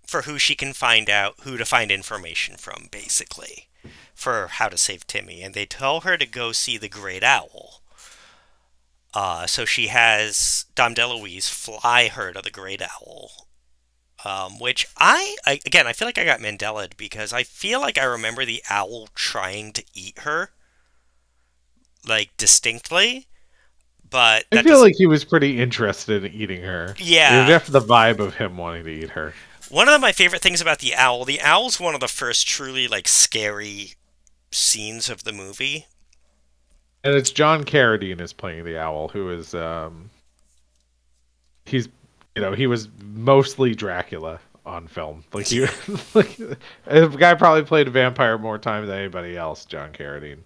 for who she can find out who to find information from, basically, for how to save Timmy. And they tell her to go see the Great Owl. So she has Dom DeLuise fly her to the Great Owl. Which again, I feel like I got Mandela'd because I feel like I remember the owl trying to eat her, like distinctly, but I that feel doesn't. like he was pretty interested in eating her. You Yeah. have the vibe of him wanting to eat her. One of my favorite things about the owl's one of the first truly like scary scenes of the movie. And it's John Carradine is playing the owl, who is he's he was mostly Dracula on film. Like he like the guy probably played a vampire more times than anybody else, John Carradine.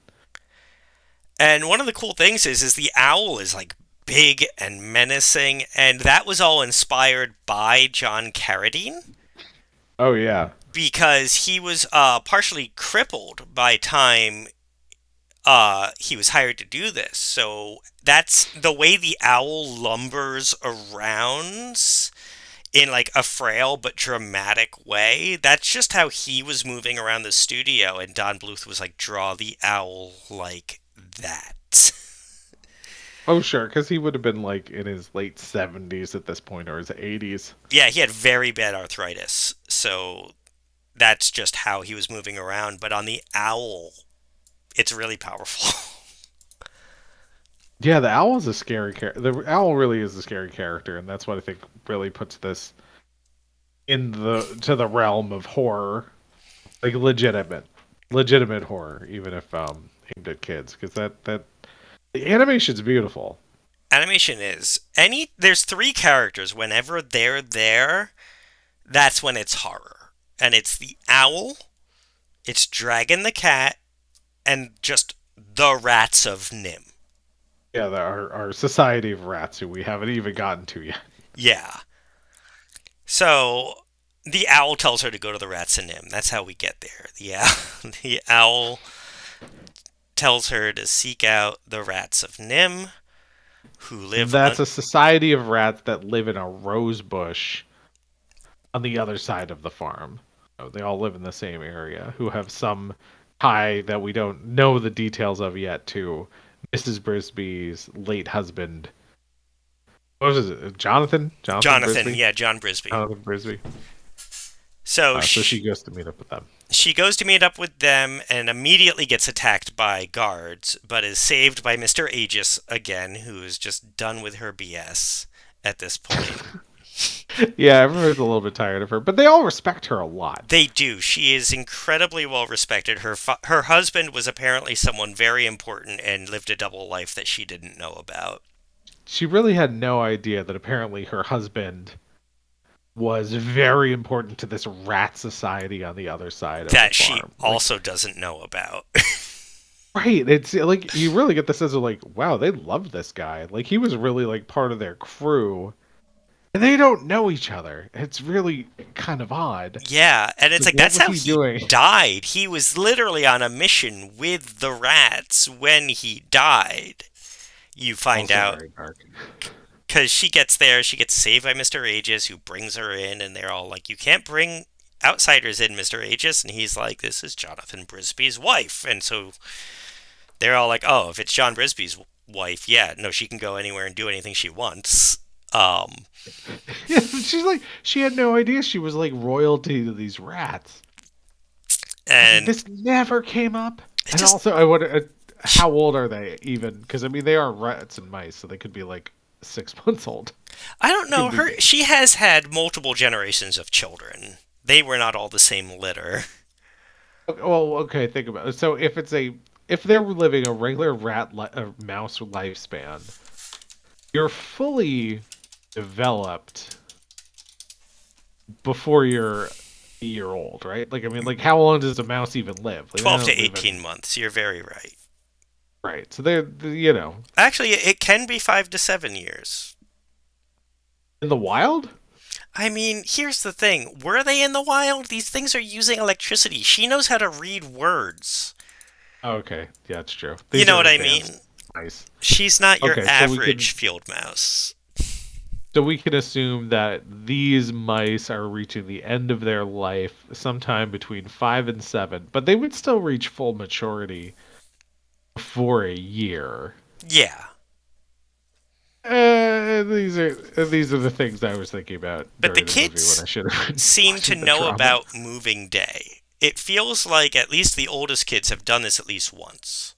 And one of the cool things is the owl is like big and menacing, and that was all inspired by John Carradine Oh yeah. because he was partially crippled by time he was hired to do this. So that's the way the owl lumbers around in like a frail but dramatic way. That's just how he was moving around the studio, and Don Bluth was like, draw the owl like that. Oh sure, because he would have been like in his late 70s at this point, or his 80s. Yeah, he had very bad arthritis, so that's just how he was moving around. But on the owl, it's really powerful. Yeah, the owl's a scary character. The owl really is a scary character, and that's what I think really puts this in the realm of horror, like legitimate horror, even if aimed at kids, because that the animation's beautiful. Animation is there's three characters. Whenever they're there, that's when it's horror, and it's the owl, it's Dragon the cat, and just the rats of Nim. Yeah, our society of rats who we haven't even gotten to yet. Yeah. So the owl tells her to go to the rats of Nim. That's how we get there. The owl tells her to seek out the rats of Nim, who live That's a society of rats that live in a rose bush on the other side of the farm. They all live in the same area, who have some tie that we don't know the details of yet to Mrs. Brisby's late husband. What was it? Jonathan? Jonathan Jonathan. Brisby? Yeah, John Brisby. Jonathan Brisby. So So she goes to meet up with them. she goes to meet up with them and immediately gets attacked by guards, but is saved by Mr. Aegis again, who is just done with her BS at this point. Yeah, everyone's a little bit tired of her, but they all respect her a lot. They do. She is incredibly well respected. Her husband was apparently someone very important and lived a double life that she didn't know about. She really had no idea that apparently her husband was very important to this rat society on the other side of the That she farm. also doesn't know about. Right. It's like you really get the sense of like, wow, they love this guy. Like he was really like part of their crew. And they don't know each other. It's really kind of odd. Yeah, and it's Like, like what that's was how he he doing? died. He was literally on a mission with the rats when he died. You find Also out very dark. because she gets there, she gets saved by Mr. Aegis, who brings her in, and they're all like, "You can't bring outsiders in, Mr. Aegis," and he's like, "This is Jonathan Brisby's wife," and so they're all like, "Oh, if it's John Brisby's wife, yeah, no, she can go anywhere and do anything she wants." Yeah, she's like she had no idea she was like royalty to these rats. And This never came up. it And just also, I would. How old are they even? Because I mean, they are rats and mice, so they could be like 6 months old. I don't know Could be. her. She has had multiple generations of children. They were not all the same litter. Well, okay, think about it. So if they're living a regular mouse lifespan, you're fully developed before you're a year old, right? Like, I mean, like, how long does a mouse even live? Like, they 12 to don't live 18 in, months. You're very right. right. So they're. Actually, it can be 5 to 7 years. In the wild? I mean, here's the thing. Were they in the wild? These things are using electricity. She knows how to read words. Okay, yeah, it's true. You These know are what I advanced mean? mice. She's not your Okay, average field mouse. so we can assume that these mice are reaching the end of their life sometime between 5 and 7, but they would still reach full maturity for a year. Yeah. These are the things I was thinking about But the during the movie when kids I should have been seem to watching the know drama. about moving day. It feels like at least the oldest kids have done this at least once.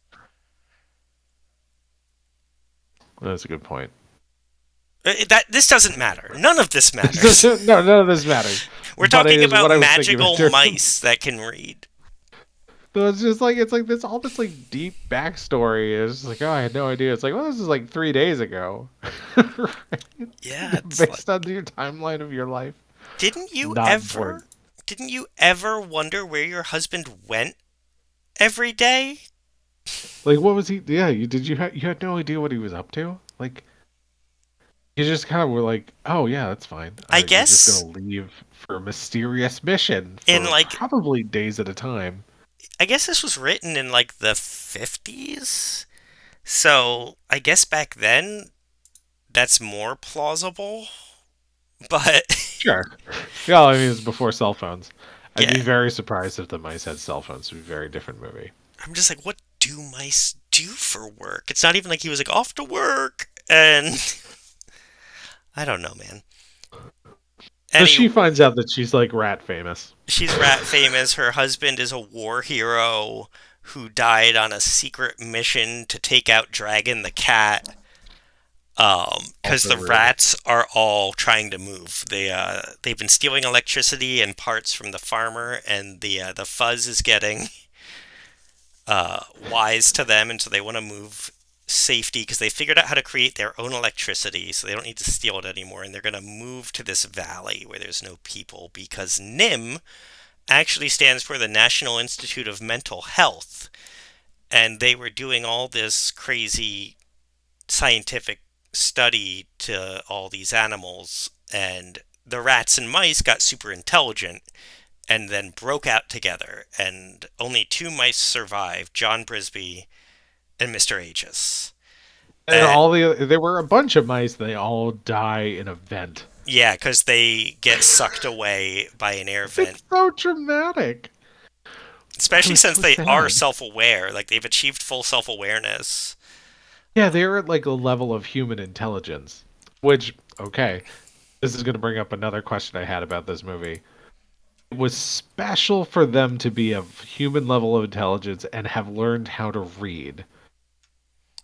That's a good point. That this doesn't matter. None of this matters. No, none of this matters. We're But it talking is about what I was thinking about magical during. mice that can read. So it's like this all this like deep backstory is like, oh, I had no idea. It's like, well, this is like 3 days ago. Right? Yeah, it's like, Based on your timeline of your life. didn't you Not ever important. didn't you ever wonder where your husband went every day? Like, what was he? Yeah, you had no idea what he was up to. Like, you just kind of were like, oh yeah, that's fine. I You're just guess gonna leave for a mysterious mission in for like probably days at a time. I guess this was written in like the 50s. So, I guess back then that's more plausible. But Sure. Yeah, I mean, it's before cell phones. I'd be yeah, very surprised if the mice had cell phones. It'd be a very different movie. I'm just like, what do mice do for work? It's not even like he was like off to work, and I don't know, man. So she Anyway, finds out that she's like rat famous. she's rat famous. Her husband is a war hero who died on a secret mission to take out Dragon the cat. Because Also the rude. rats are all trying to move. They've been stealing electricity and parts from the farmer, and the fuzz is getting wise to them, and so they want to move safety because they figured out how to create their own electricity, so they don't need to steal it anymore. And they're going to move to this valley where there's no people because NIM actually stands for the National Institute of Mental Health, and they were doing all this crazy scientific study to all these animals, and the rats and mice got super intelligent and then broke out together, and only two mice survived, John Brisby and Mr. Aegis. And Uh, there were a bunch of mice. They all die in a vent. yeah, because they get sucked away by an air vent, It's so dramatic. It especially was since so they are sad. self-aware. Like, they've achieved full self-awareness. Yeah, they're at like a level of human intelligence. Which, okay, this is going to bring up another question I had about this movie. It was special for them to be of human level of intelligence and have learned how to read.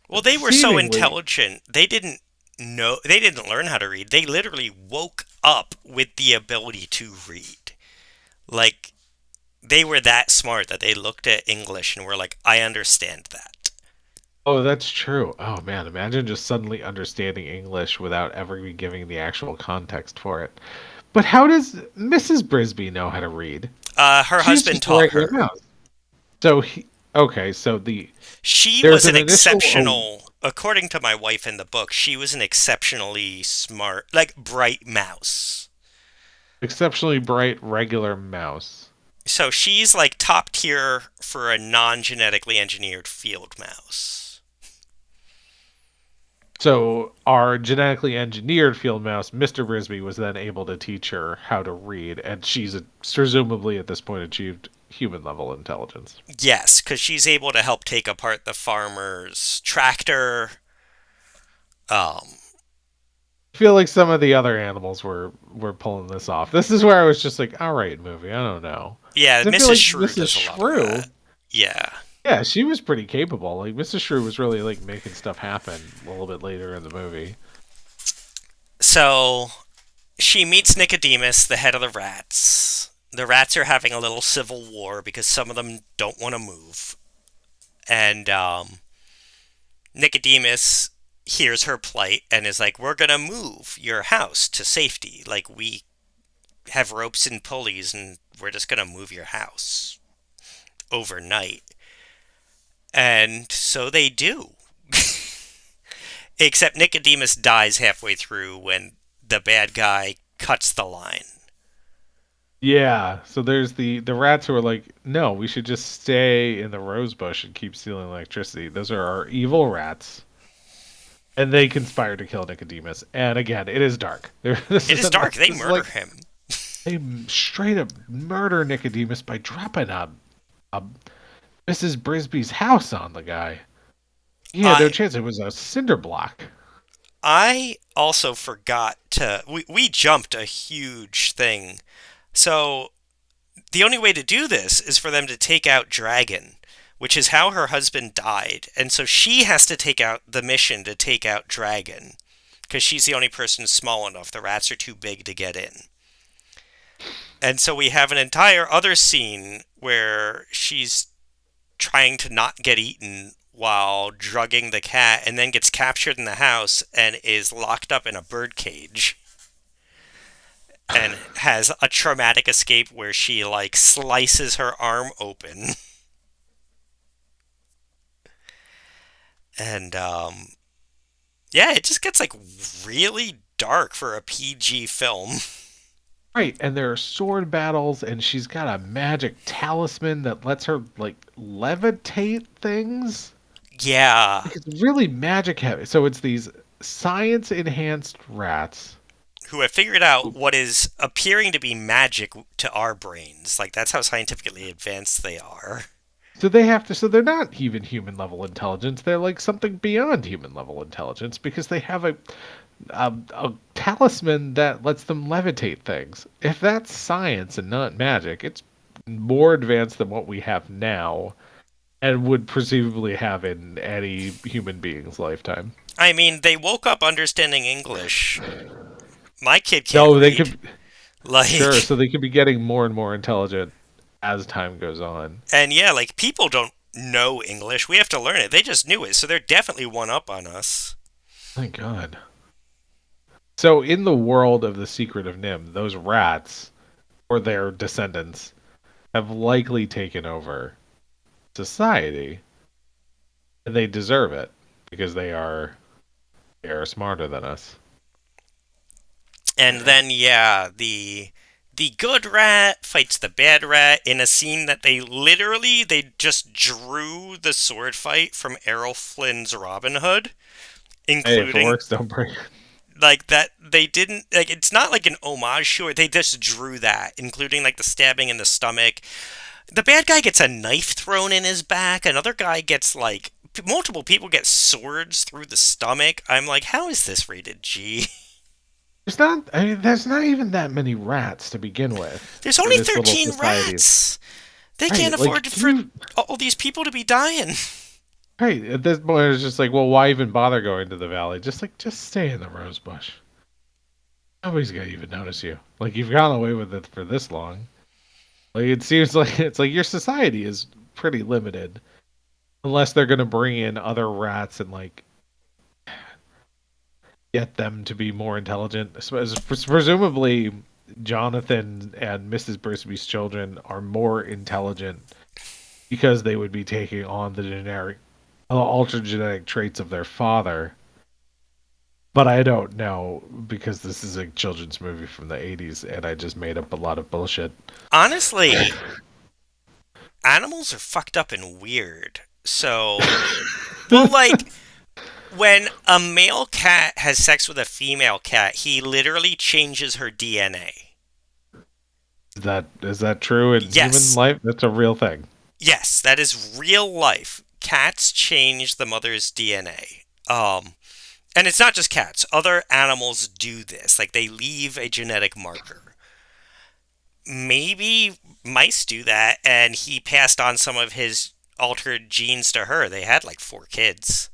Well, they were so Seemingly, intelligent, they didn't learn how to read. They literally woke up with the ability to read. Like, they were that smart that they looked at English and were like, I understand that. oh, that's true. Oh man, imagine just suddenly understanding English without ever be giving the actual context for it. But how does Mrs. Brisby know how to read? Her She's husband just a taught regular her. mouse. So okay, She there's was an an initial exceptional, according to my wife in the book, she was an exceptionally smart, like bright mouse. exceptionally bright regular mouse. So she's like top tier for a non genetically engineered field mouse. So our genetically engineered field mouse, Mr. Brisby, was then able to teach her how to read, and she's presumably at this point achieved human level intelligence. Yes, because she's able to help take apart the farmer's tractor. Um, I feel like some of the other animals were pulling this off. This is where I was just like, all right, movie, I don't know. yeah, 'Cause I feel Mrs. like Shrew Mrs. does a lot of Shrew, that. Yeah. yeah, she was pretty capable. Like Mrs. Shrew was really like making stuff happen a little bit later in the movie. So she meets Nicodemus, the head of the rats. The rats are having a little civil war because some of them don't want to move. And Nicodemus hears her plight and is like, "We're gonna move your house to safety. Like, we have ropes and pulleys, and we're just gonna move your house overnight." And so they do. Except Nicodemus dies halfway through when the bad guy cuts the line. Yeah, so there's the rats who are like, no, we should just stay in the rose bush and keep stealing electricity. Those are our evil rats, and they conspire to kill Nicodemus. And again, it is dark. This It is isn't dark. like They this is murder like him. they straight up murder Nicodemus by dropping a Mrs. Brisby's house on the guy. He had no I chance. It was a cinder block. I also forgot to we jumped a huge thing. So the only way to do this is for them to take out Dragon, which is how her husband died. And so she has to take out the mission to take out Dragon because she's the only person small enough. The rats are too big to get in. And so we have an entire other scene where she's trying to not get eaten while drugging the cat and then gets captured in the house and is locked up in a bird cage and has a traumatic escape where she like slices her arm open. And yeah, it just gets like really dark for a PG film. Right, and there are sword battles, and she's got a magic talisman that lets her like levitate things. Yeah, Like, it's really magic heavy. So it's these science enhanced rats. who have figured out what is appearing to be magic to our brains. Like that's how scientifically advanced they are. So they have to. So they're not even human level intelligence. They're like something beyond human level intelligence because they have a talisman that lets them levitate things. If that's science and not magic, it's more advanced than what we have now, and would presumably have in any human being's lifetime. I mean, they woke up understanding English. My kid can't No, they read. could sure. Like, So they could be getting more and more intelligent as time goes on. and yeah, like people don't know English. We have to learn it. They just knew it, so they're definitely one up on us. Thank God. So in the world of the Secret of NIMH, those rats or their descendants have likely taken over society, and they deserve it because they are smarter than us. And then yeah, the good rat fights the bad rat in a scene that they just drew the sword fight from Errol Flynn's Robin Hood, Hey, if it including works, don't break it. like that they didn't like it's not like an homage to it. They just drew that, including like the stabbing in the stomach. The bad guy gets a knife thrown in his back. Another guy gets like multiple people get swords through the stomach. I'm like, how is this rated G? There's not. I mean, there's not even that many rats to begin with There's for only this little 13 society. rats. They Right, can't like afford can for you all these people to be dying. right, at this point it's just like, well, why even bother going to the valley? Just stay in the rose bush. Nobody's gonna even notice you. Like you've gone away with it for this long. Like it seems like it's like your society is pretty limited. Unless they're gonna bring in other rats and like get them to be more intelligent. Presumably Jonathan and Mrs. Brisby's children are more intelligent because they would be taking on the altered genetic traits of their father. But I don't know because this is a children's movie from the 80s and I just made up a lot of bullshit. Honestly, animals are fucked up and weird. So, well, like when a male cat has sex with a female cat, he literally changes her DNA. Is that true in human Yes, life? That's a real thing. yes, that is real life. Cats change the mother's DNA. And it's not just cats. Other animals do this. Like they leave a genetic marker. Maybe mice do that, and he passed on some of his altered genes to her. They had like 4 kids.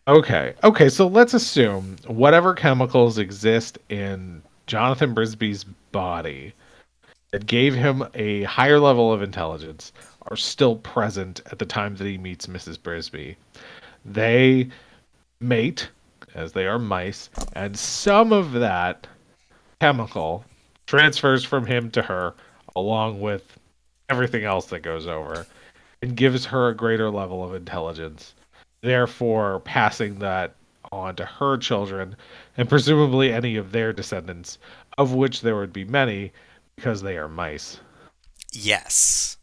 Okay, so let's assume whatever chemicals exist in Jonathan Brisby's body that gave him a higher level of intelligence are still present at the time that he meets Mrs. Brisby. They mate, as they are mice, and some of that chemical transfers from him to her, along with everything else that goes over, and gives her a greater level of intelligence, therefore passing that on to her children and presumably any of their descendants, of which there would be many because they are mice. Yes.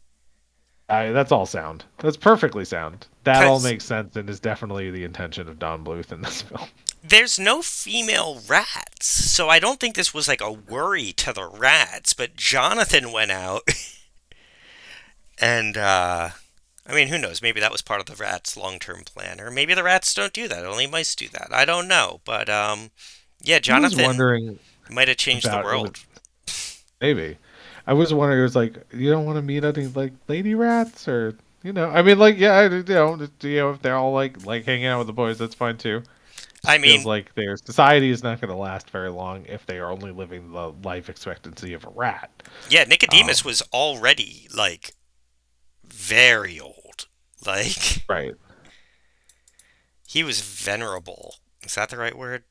That's all sound. That's perfectly sound. That all Because makes sense and is definitely the intention of Don Bluth in this film. there's no female rats, so I don't think this was like a worry to the rats, but Jonathan went out and, I mean, who knows? Maybe that was part of the rats' long-term plan, or maybe the rats don't do that. Only mice do that. I don't know, but yeah, I was Jonathan wondering might have changed the about it was world. maybe. I was wondering it was like you don't want to meet any like lady rats or I mean like yeah if they're all like hanging out with the boys that's fine too. I Feels mean, like their society is not going to last very long if they are only living the life expectancy of a rat. yeah, Nicodemus Um, was already like very old. Like right. he was venerable. Is that the right word?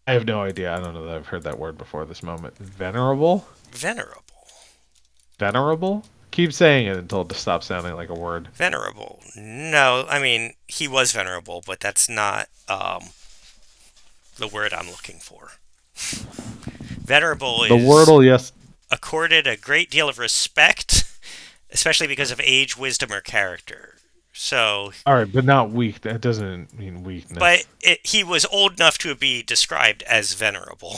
I have no idea. I don't know that I've heard that word before this moment. Venerable? Venerable. Venerable? Keep saying it until it stops sounding like a word. Venerable. No, I mean he was venerable, but that's not the word I'm looking for. Venerable The is wordle, yes. accorded a great deal of respect, especially because of age, wisdom, or character. So, All right, but not weak. That doesn't mean but weakness. he was old enough to be described as venerable.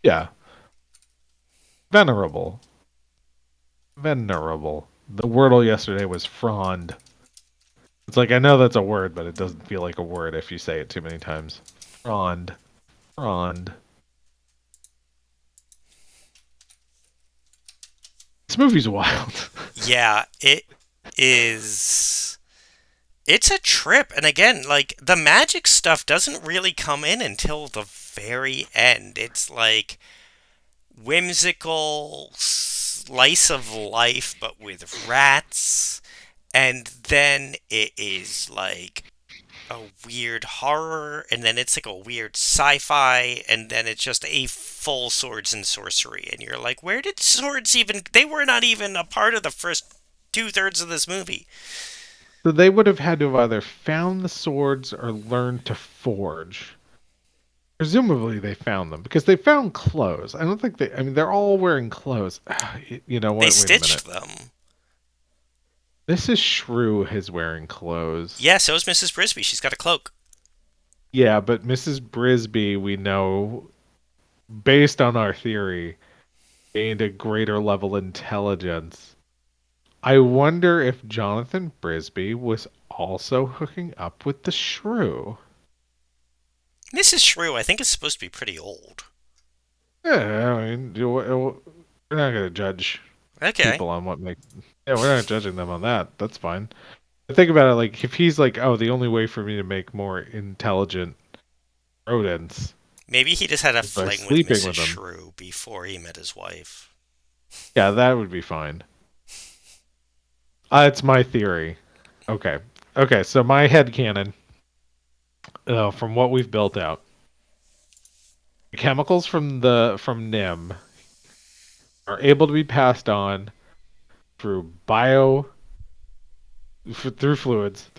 Yeah. Venerable. Venerable. The wordle yesterday was frond. It's like I know that's a word, but it doesn't feel like a word if you say it too many times. Frond. Frond. This movie's wild. Yeah, it is. It's a trip. And again, like, the magic stuff doesn't really come in until the very end. It's like whimsical slice of life, but with rats. And then it is like a weird horror, and then it's like a weird sci-fi, and then it's just a full swords and sorcery. And you're like, where did swords even? They were not even a part of the first two-thirds of this movie. So they would have had to have either found the swords or learned to forge. Presumably they found them because they found clothes. I don't think they. I mean, they're all wearing clothes. You know They what? Wait a minute. stitched them. This is Shrew is wearing clothes. Yeah, so is Mrs. Frisbee. She's got a cloak. Yeah, but Mrs. Brisby, we know, based on our theory, gained a greater level intelligence. I wonder if Jonathan Brisby was also hooking up with the Shrew. Mrs. Shrew, I think, is supposed to be pretty old. Yeah, I mean, we're not going to judge Okay. people on what makes. Yeah, we're not judging them on that. That's fine. But think about it, like if he's like, oh, the only way for me to make more intelligent rodents Maybe he just had a is by fling with sleeping Mrs. with them. Shrew before he met his wife. Yeah, that would be fine. It's my theory. Okay. Okay, so my headcanon, from what we've built out, the chemicals from NIM are able to be passed on through through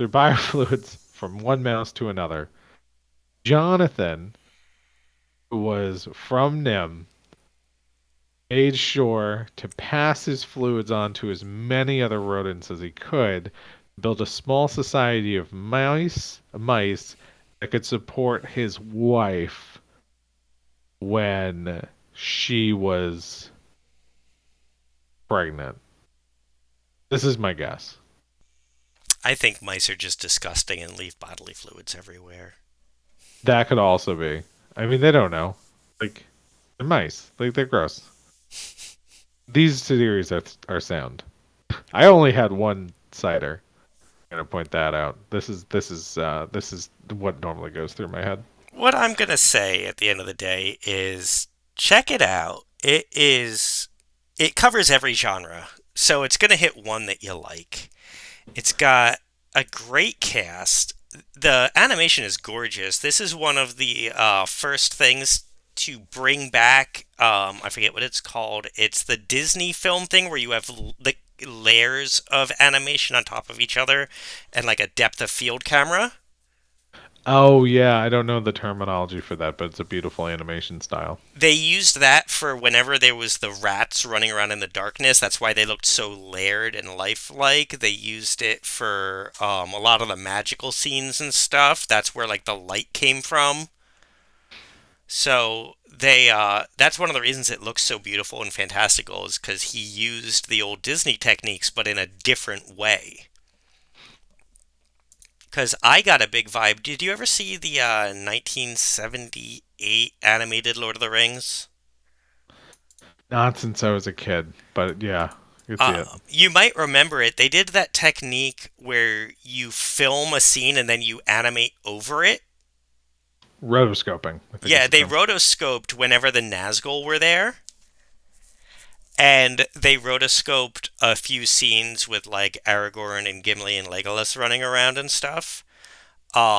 biofluids from one mouse to another. Jonathan, who was from NIM, made sure to pass his fluids on to as many other rodents as he could, build a small society of mice that could support his wife when she was pregnant. This is my guess. I think mice are just disgusting and leave bodily fluids everywhere. That could also be. I mean, they don't know. Like, they're mice. Like, they're gross. These theories are sound. I only had one cider. I'm gonna point that out. This is what normally goes through my head. What I'm gonna say at the end of the day is check it out. It covers every genre, so it's gonna hit one that you like. It's got a great cast. the animation is gorgeous. This is one of the first things to bring back. I forget what it's called. It's the Disney film thing where you have the layers of animation on top of each other, and like a depth of field camera. Oh yeah, I don't know the terminology for that, but it's a beautiful animation style. They used that for whenever there was the rats running around in the darkness. That's why they looked so layered and lifelike. They used it for a lot of the magical scenes and stuff. That's where like the light came from. So they that's one of the reasons it looks so beautiful and fantastical is because he used the old Disney techniques, but in a different way. Because I got a big vibe. Did you ever see the 1978 animated Lord of the Rings? Not since I was a kid, but yeah, I could see it. You might remember it. They did that technique where you film a scene and then you animate over it. Rotoscoping, I think Yeah, it's a they term. rotoscoped whenever the Nazgul were there. And they rotoscoped a few scenes with like Aragorn and Gimli and Legolas running around and stuff.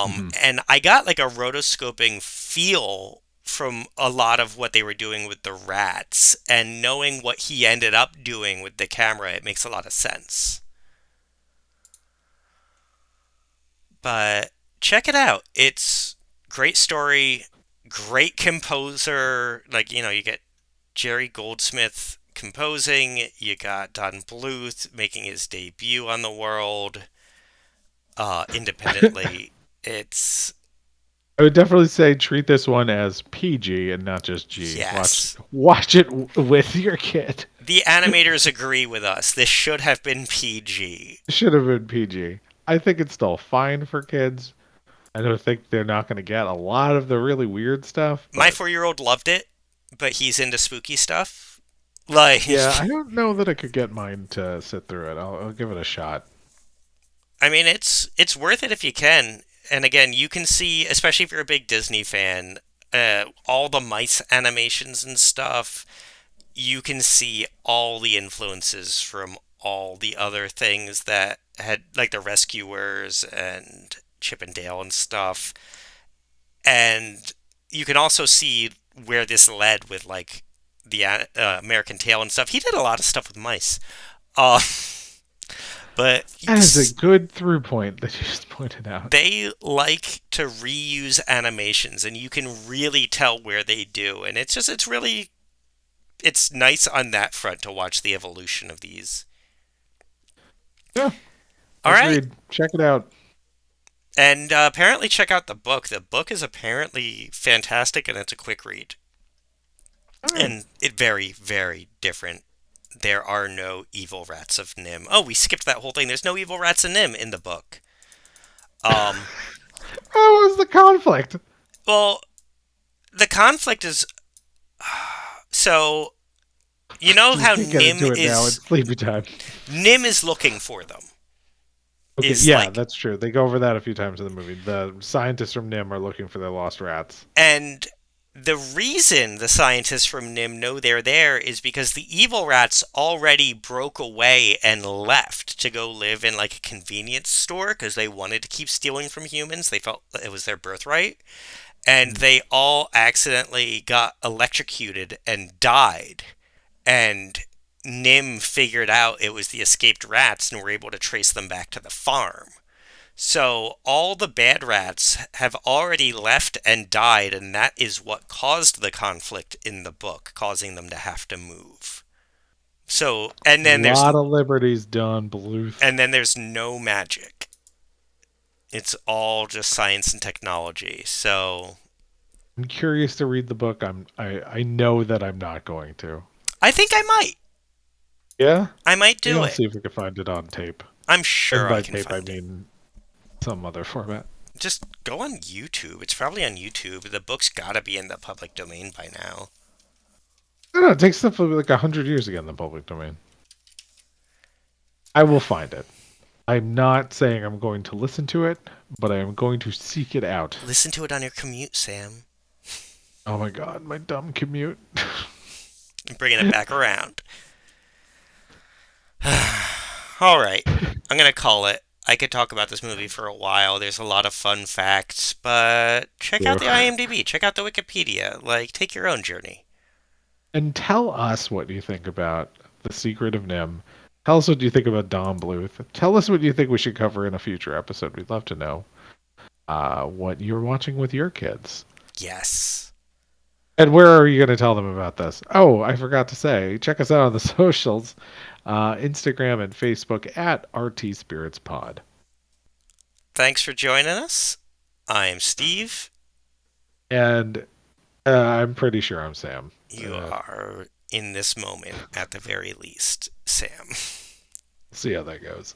Hmm. And I got like a rotoscoping feel from a lot of what they were doing with the rats, and knowing what he ended up doing with the camera, it makes a lot of sense. But check it out. It's great story, great composer. Like, you get Jerry Goldsmith composing, you got Don Bluth making his debut on the world independently. It's I would definitely say treat this one as PG and not just G. Watch yes. watch it with your kid. The animators agree with us. This should have been PG. Should have been PG. I think it's still fine for kids. I don't think they're not going to get a lot of the really weird stuff, My but 4-year-old loved it, but he's into spooky stuff. Like, yeah, I don't know that I could get mine to sit through it. I'll give it a shot. I mean, it's worth it if you can. And again, you can see, especially if you're a big Disney fan, all the mice animations and stuff. You can see all the influences from all the other things that had, like the Rescuers and Chip and Dale and stuff. And you can also see where this led with like the American Tail and stuff. He did a lot of stuff with mice. Uh, but That is a good through point that you just pointed out. they like to reuse animations, and you can really tell where they do. And it's nice on that front to watch the evolution of these. Yeah, All right. agreed. Check it out. And apparently, check out the book. The book is apparently fantastic, and it's a quick read. All right. And it very, very different. There are no evil rats of Nim. Oh, we skipped that whole thing. There's no evil rats of Nim in the book. Um, What was the conflict? well, the conflict is so you know We how can get into it now. It's sleepy time. Nim is looking for them. Okay, Is yeah, like that's true. They go over that a few times in the movie. The scientists from NIM are looking for their lost rats. and the reason the scientists from Nim know they're there is because the evil rats already broke away and left to go live in like a convenience store because they wanted to keep stealing from humans. They felt it was their birthright. And they all accidentally got electrocuted and died. And Nim figured out it was the escaped rats and were able to trace them back to the farm. So all the bad rats have already left and died, and that is what caused the conflict in the book, causing them to have to move. So, A lot of liberties done, Bleuth. and then there's no magic. It's all just science and technology. So, I'm curious to read the book. I know that I'm not going to. I think I might. Yeah? I might Maybe do I'll it. see if we can find it on tape. I'm And sure I by can tape I find it. mean some other format. Just go on YouTube. It's probably on YouTube. The book's gotta be in the public domain by now. I don't know, it takes stuff like 100 years to get in the public domain. I will find it. I'm not saying I'm going to listen to it, but I am going to seek it out. Listen to it on your commute, Sam. Oh my god, my dumb commute. I'm bringing it back around. All right. I'm gonna call it. I could talk about this movie for a while. There's a lot of fun facts, but check out True. the IMDb, check out the Wikipedia. Like, take your own journey. And tell us what you think about The Secret of NIMH. Tell us what you think about Don Bluth. Tell us what you think we should cover in a future episode. We'd love to know what you're watching with your kids. Yes. And where are you going to tell them about this? Oh, I forgot to say, check us out on the socials, Instagram and Facebook at RTSpiritsPod. Thanks for joining us. I am Steve. And I'm pretty sure I'm Sam. You are, in this moment, at the very least, Sam. See how that goes.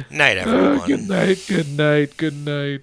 Night, everyone. Good night, good night, good night.